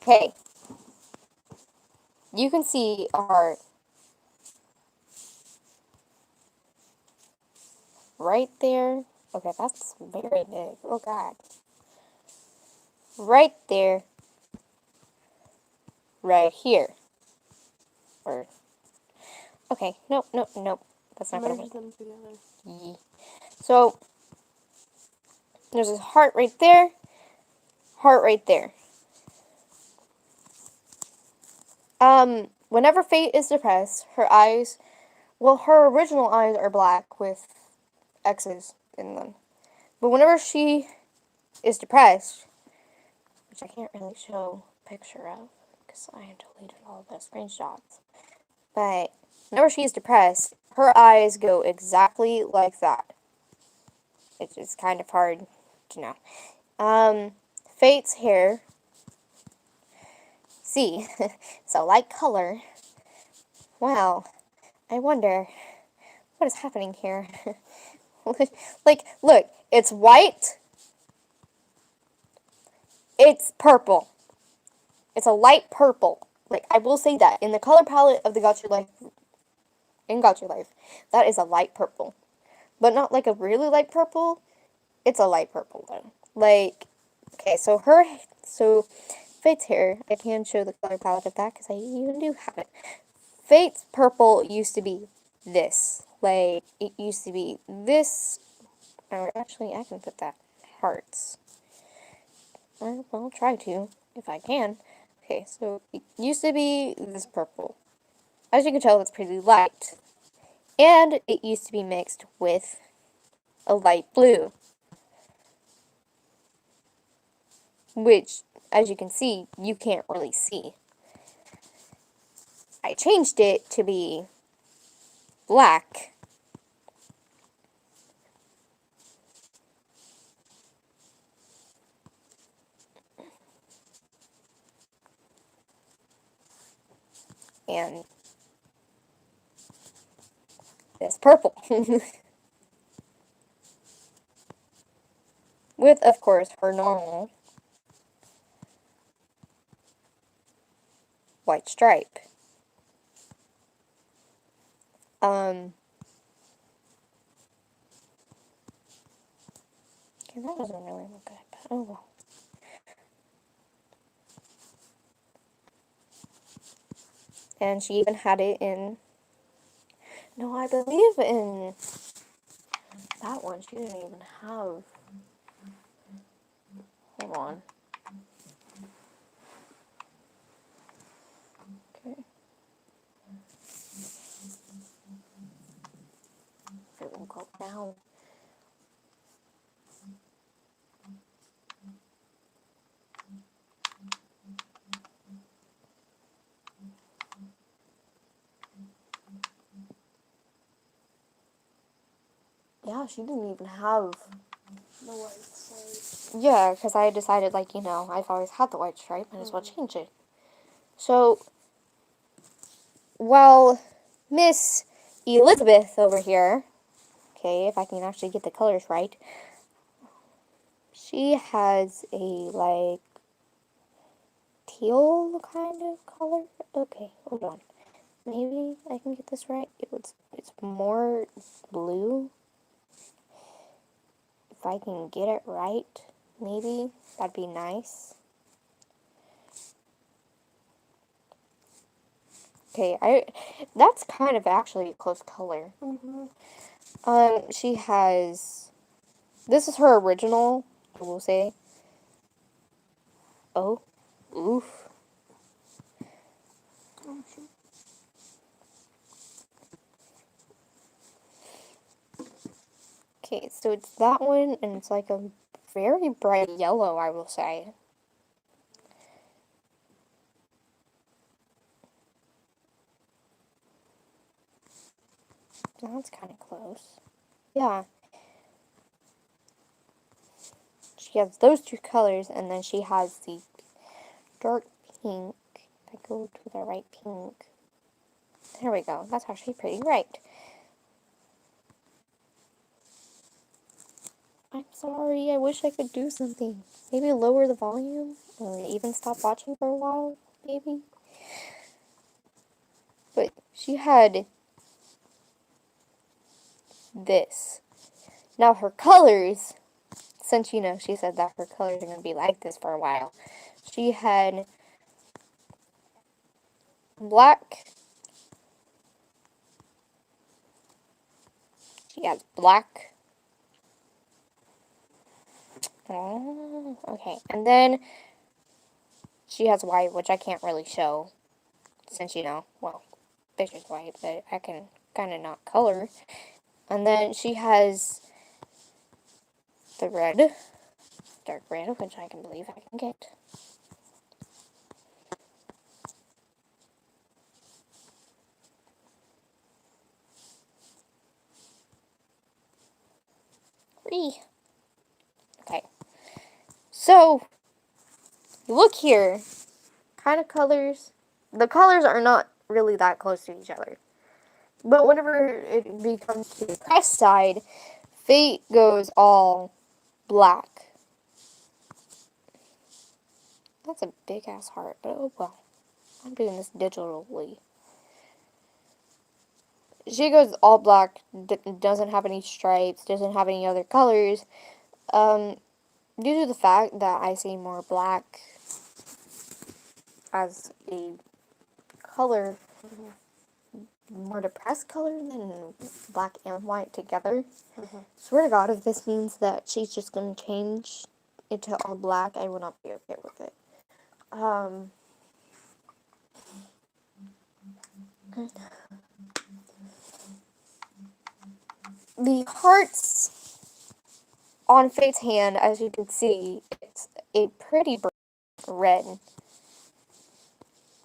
Okay. You can see a heart right there. Okay, that's very big. Oh god. Right there. Right here. Or okay, nope. That's not gonna Merge work. them together. Yee. So there's a heart right there. Heart right there. Whenever Fate is depressed, her eyes, well, her original eyes are black with X's in them. But whenever she is depressed, which I can't really show a picture of because I have deleted all the screenshots, but whenever she is depressed, her eyes go exactly like that. It's just kind of hard to know. Fate's hair, see, it's a light color. Wow, I wonder what is happening here. Like, look, it's white, it's purple. It's a light purple. Like, I will say that. In the color palette of the Got Your Life, in Got Your Life, that is a light purple. But not like a really light purple. It's a light purple, though. Like, okay, so Fate's hair, I can show the color palette of that, because I even do have it. Fate's purple used to be this. Like, it used to be this. Or actually, I can put that. Hearts. Well, I'll try to, if I can. Okay, so it used to be this purple. As you can tell, it's pretty light. And it used to be mixed with a light blue. Which, as you can see, you can't really see. I changed it to be black. And this purple. With, of course, her normal white stripe. Um, Okay, that doesn't really look good, but oh well. And she even had it in, no, I believe in that one, she didn't even have, hold on. Okay. It will go down. Yeah, she didn't even have. The white side. Yeah, because I decided, like, I've always had the white stripe, might as well change it. So, well, Miss Elizabeth over here, okay, if I can actually get the colors right, she has a, like, teal kind of color. Okay, hold on. Maybe I can get this right. It's more blue. If I can get it right, maybe that'd be nice. Okay, that's kind of actually a close color. She has, this is her original, I will say. Oh, oof. Okay, so it's that one, and it's like a very bright yellow, I will say. That's kind of close. Yeah. She has those two colors, and then she has the dark pink. If I go to the right pink. There we go. That's actually pretty right. I'm sorry. I wish I could do something. Maybe lower the volume, or even stop watching for a while, maybe. But she had this. Now her colors, since she said that her colors are going to be like this for a while, she had black. She has black. Oh, okay. And then she has white, which I can't really show, since well, picture's white, but I can kind of not color. And then she has the red, dark red, which I can believe I can get. Free. Okay. So, look here. Kind of colors. The colors are not really that close to each other. But whenever it becomes to the press side, Fate goes all black. That's a big ass heart, but oh well. I'm doing this digitally. She goes all black, doesn't have any stripes, doesn't have any other colors. Due to the fact that I see more black as a color, more depressed color than black and white together. Swear to God, if this means that she's just gonna change it to all black, I will not be okay with it. The hearts on Fate's hand, as you can see, it's a pretty bright red.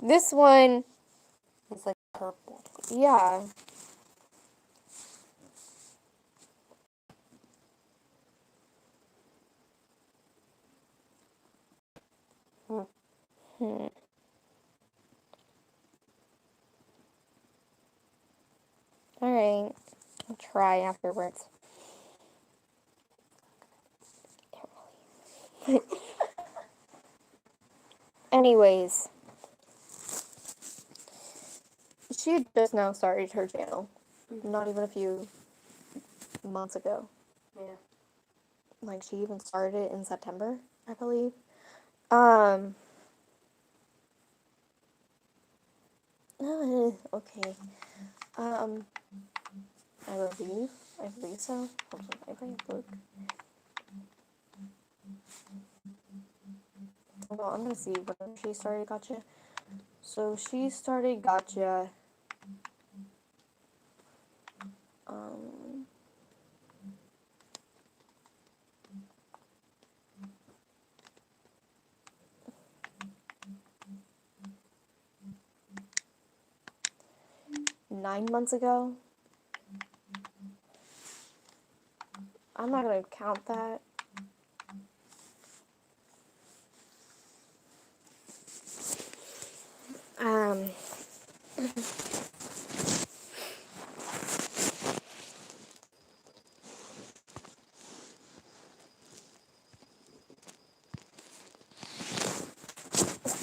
This one is like purple. Yeah. Alright. I'll try afterwards. Anyways. She just now started her channel. Not even a few months ago. Yeah. Like, she even started it in September, I believe. Okay. I believe so. Hold on, if I look. Well, I'm gonna see when she started Gotcha. So she started Gotcha, 9 months ago. I'm not gonna count that. Um,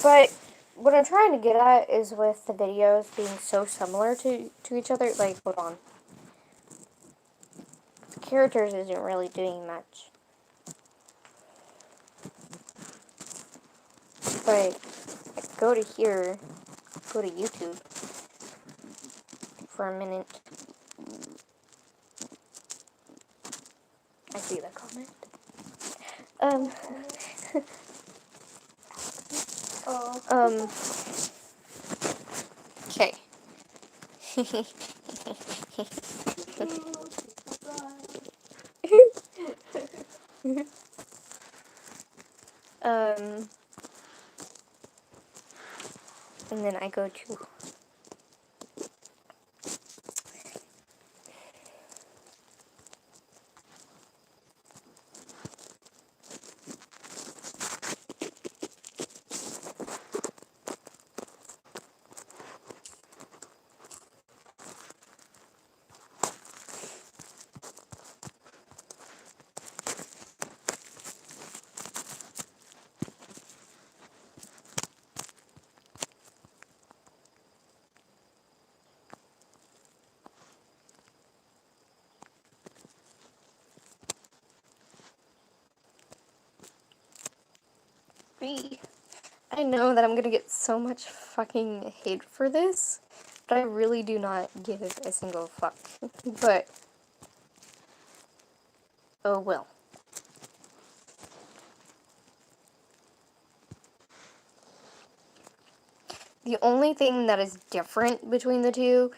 but what I'm trying to get at is with the videos being so similar to each other. Like, hold on. The characters isn't really doing much. But go to here, go to YouTube for a minute. I see the comment. Okay. And then I go to B. I know that I'm gonna get so much fucking hate for this, but I really do not give a single fuck. But, oh well. The only thing that is different between the two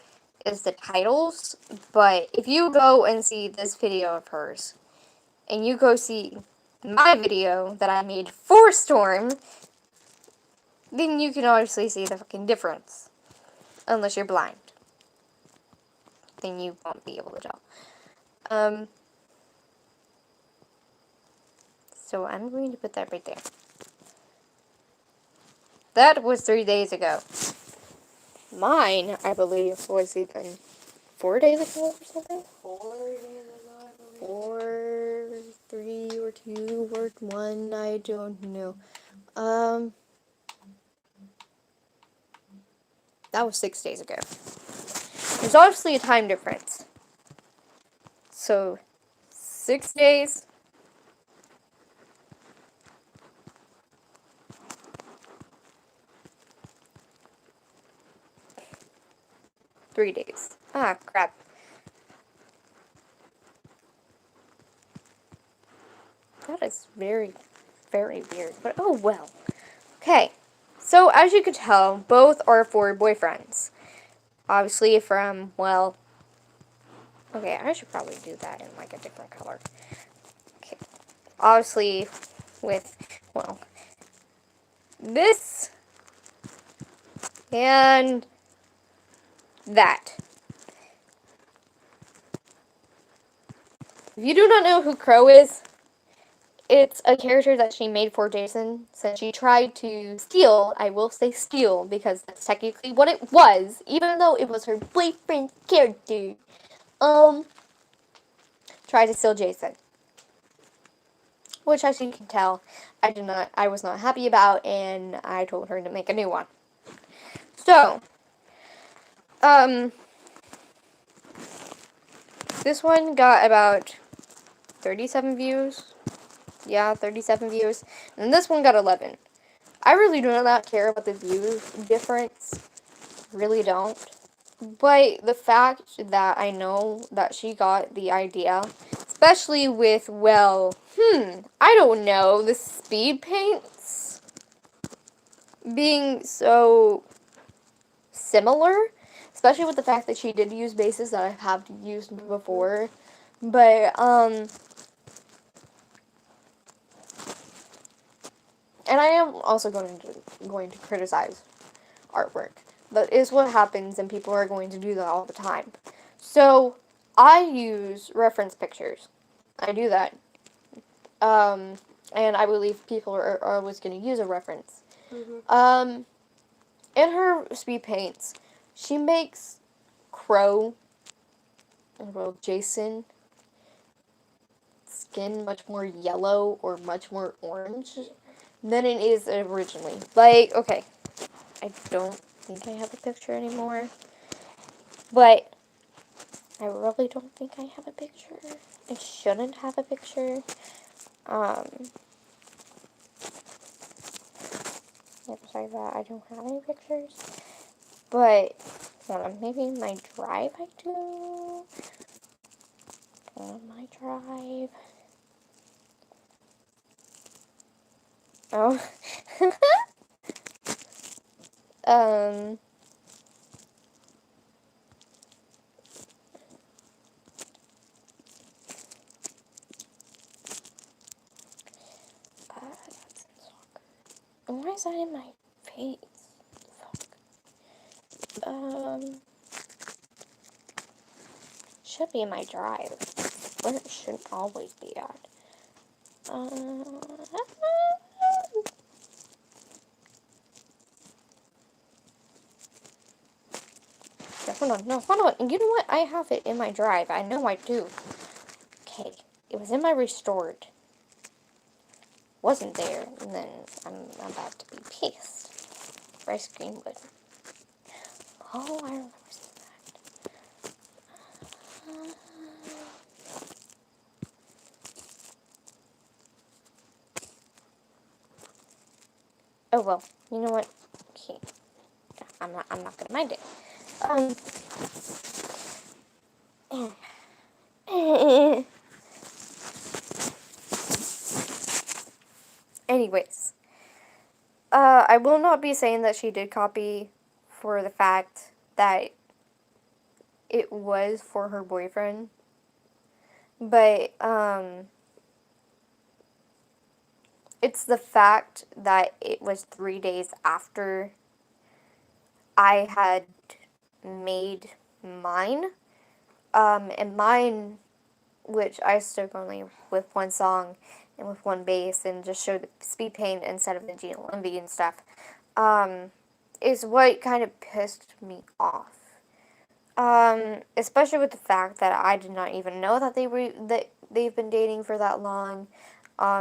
is the titles, but if you go and see this video of hers, and you go see my video that I made for Storm, then you can obviously see the fucking difference. Unless you're blind. Then you won't be able to tell. So I'm going to put that right there. That was 3 days ago. Mine, I believe, was even 4 days ago or something? 4 days ago, I believe. 4, 3, or 2, or 1, I don't know. That was 6 days ago. There's obviously a time difference. So, 6 days. Three days. Ah, crap. That is very, very weird. But oh well. Okay. So, as you could tell, both are for boyfriends. Obviously from, well... Okay, I should probably do that in, like, a different color. Okay. Obviously with, well... This... And... That. If you do not know who Crow is, it's a character that she made for Jason, since she tried to steal, I will say steal, because that's technically what it was, even though it was her boyfriend's character. Tried to steal Jason. Which, as you can tell, I was not happy about, and I told her to make a new one. So, this one got about 37 views. Yeah, 37 views. And this one got 11. I really do not care about the view difference. Really don't. But the fact that I know that she got the idea, especially with, well, I don't know, the speed paints being so similar, especially with the fact that she did use bases that I have used before. But, and I am also going to criticize artwork. That is what happens, and people are going to do that all the time. So, I use reference pictures. I do that. And I believe people are always going to use a reference. Mm-hmm. In her speed paints, she makes Crow, well, Jason, skin much more yellow or much more orange than it is originally. Like, okay, I don't think I have a picture anymore, but I really don't think I have a picture. I shouldn't have a picture. Besides that, I don't have any pictures. But, hold on, maybe in my drive I do. On my drive. Oh. um. That's in soccer. Why is that in my face? Fuck. Should be in my drive. Where it shouldn't always be at. Yeah, hold on. No, hold on. You know what? I have it in my drive. I know I do. Okay. It was in my restored. Wasn't there. And then I'm about to be pissed. Rice cream wood. Oh, I remember that. Oh well. You know what? Okay. I'm not gonna mind it. Anyways, I will not be saying that she did copy for the fact that it was for her boyfriend, but it's the fact that it was 3 days after I had made mine, and mine, which I stuck only with one song and with one bass and just showed the speed paint instead of the GLMV and stuff, is what kind of pissed me off. Especially with the fact that I did not even know that they've been dating for that long.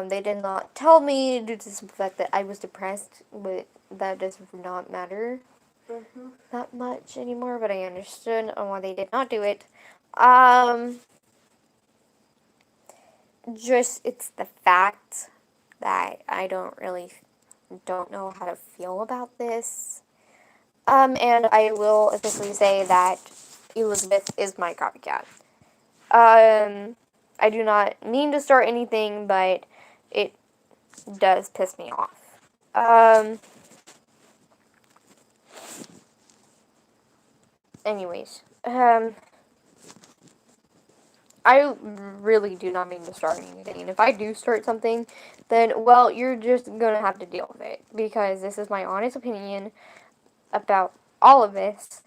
They did not tell me due to the fact that I was depressed, but that does not matter that much anymore, but I understood on why they did not do it. Just, it's the fact that I don't know how to feel about this. And I will officially say that Elizabeth is my copycat. I do not mean to start anything, but it does piss me off. Anyways, I really do not mean to start anything. And if I do start something, then, well, you're just gonna have to deal with it. Because this is my honest opinion about all of this.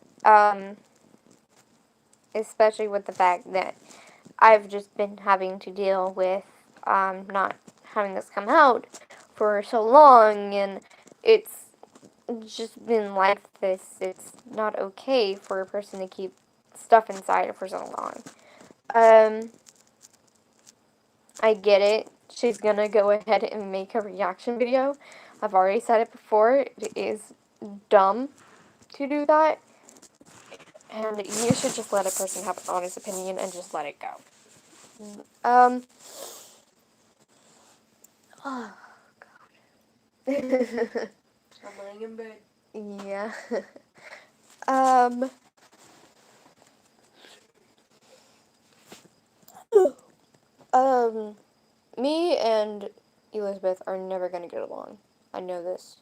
Especially with the fact that I've just been having to deal with not having this come out for so long, and it's just been like this. It's not okay for a person to keep stuff inside for so long. I get it. She's gonna go ahead and make a reaction video. I've already said it before. It is dumb to do that. And you should just let a person have an honest opinion and just let it go. Oh, God. I'm laying in bed. Yeah. Um, me and Elizabeth are never gonna get along. I know this.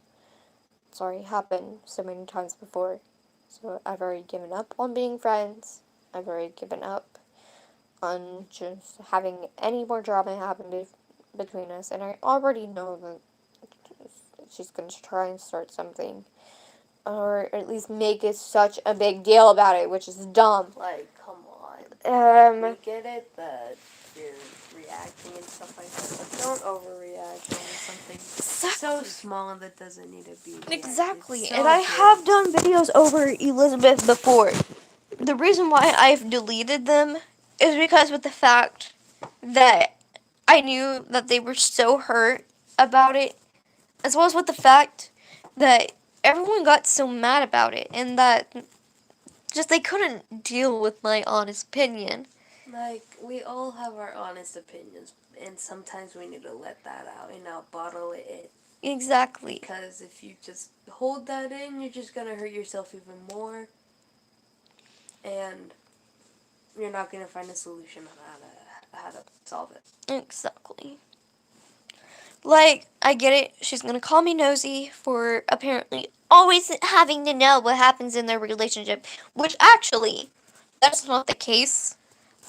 It's already happened so many times before. So I've already given up on being friends. I've already given up on just having any more drama happen between us. And I already know that she's gonna try and start something. Or at least make it such a big deal about it, which is dumb. Like, come on. We get it that you're reacting and stuff like that, but don't overreact over something so small that doesn't need to be reacted. Exactly. So And I big. have done videos over Elizabeth before. The reason why I've deleted them is because with the fact that I knew that they were so hurt about it, as well as with the fact that everyone got so mad about it and that just they couldn't deal with my honest opinion. Like, we all have our honest opinions, and sometimes we need to let that out and not bottle it in. Exactly. Because if you just hold that in, you're just gonna hurt yourself even more, and you're not gonna find a solution on how to solve it. Exactly. Like, I get it. She's gonna call me nosy for apparently always having to know what happens in their relationship, which actually, that's not the case.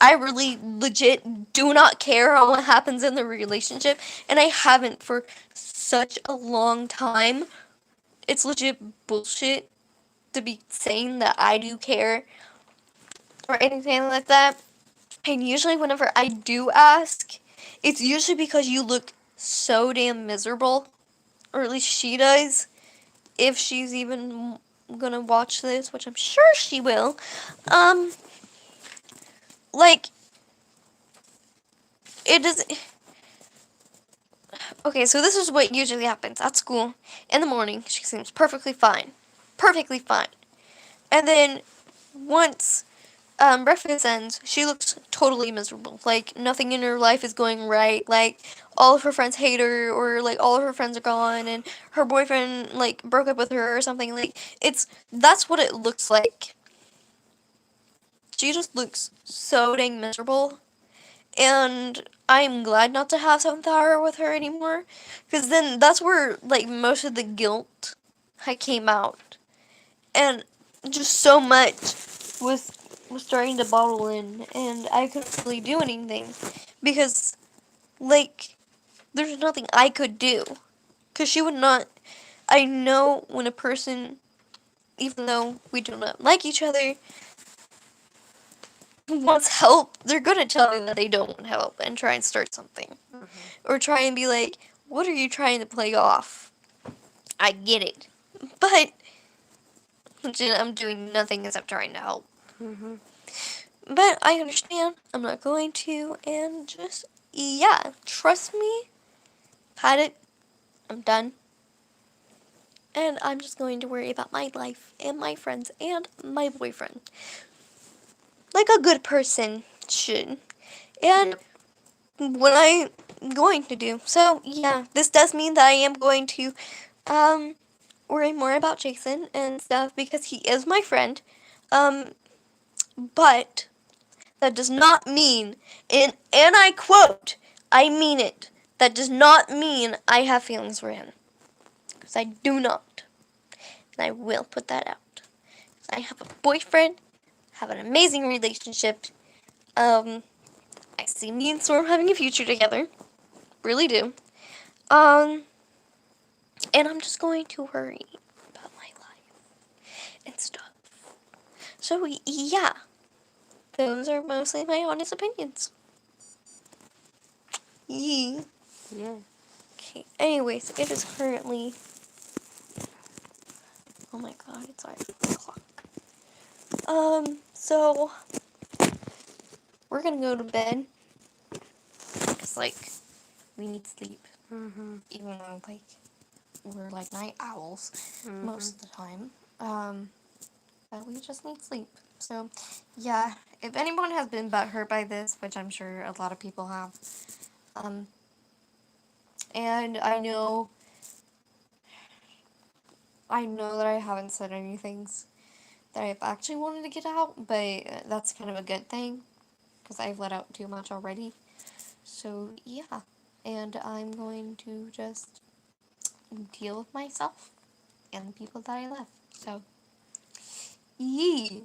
I really legit do not care on what happens in the relationship, and I haven't for such a long time. It's legit bullshit to be saying that I do care or anything like that. And usually, whenever I do ask, it's usually because you look so damn miserable, or at least she does, if she's even gonna watch this, which I'm sure she will. Like, it does. Okay, so this is what usually happens at school. In the morning, she seems perfectly fine. Perfectly fine. And then, once breakfast ends, she looks totally miserable. Like, nothing in her life is going right. Like, all of her friends hate her, or, like, all of her friends are gone, and her boyfriend, like, broke up with her or something. Like, that's what it looks like. She just looks so dang miserable. And I'm glad not to have some power with her anymore. Because then that's where, like, most of the guilt came out. And just so much was starting to bottle in. And I couldn't really do anything. Because, like, there's nothing I could do. Because she would not. I know when a person, even though we do not like each other, wants help, they're gonna tell you that they don't want help and try and start something. Mm-hmm. Or try and be like, what are you trying to play off? I get it. But I'm doing nothing except trying to help. Mm-hmm. But I understand. I'm not going to. And just, yeah, trust me. Had it. I'm done. And I'm just going to worry about my life and my friends and my boyfriend. Like a good person should. And what I'm going to do. So, yeah, this does mean that I am going to worry more about Jason and stuff because he is my friend. But that does not mean, and I quote, I mean it, that does not mean I have feelings for him. Because I do not. And I will put that out. I have a boyfriend, have an amazing relationship. I see me and Storm having a future together. Really do. And I'm just going to worry about my life and stuff. So, yeah. Those are mostly my honest opinions. Yee. Yeah. Okay, anyways, it is currently... Oh my god, it's 5 o'clock. So... We're gonna go to bed. Because, like, we need sleep. Mm-hmm. Even though, like, we're, like, night owls most of the time. But we just need sleep. So, yeah, if anyone has been butthurt by this, which I'm sure a lot of people have, and I know that I haven't said any things that I've actually wanted to get out, but that's kind of a good thing, because I've let out too much already. So, yeah. And I'm going to just deal with myself and the people that I love. So, yee.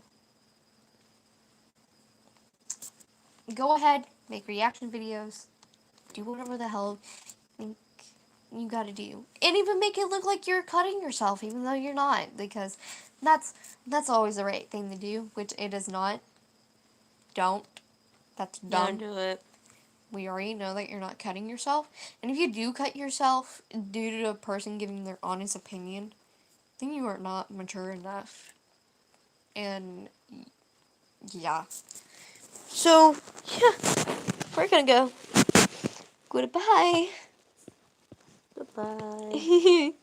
Go ahead, make reaction videos, do whatever the hell you think you gotta do. And even make it look like you're cutting yourself, even though you're not, because that's always the right thing to do, which it is not. Don't. That's dumb. Don't do it. We already know that you're not cutting yourself. And if you do cut yourself due to a person giving their honest opinion, then you are not mature enough. And yeah. So, yeah. We're gonna go. Goodbye. Goodbye.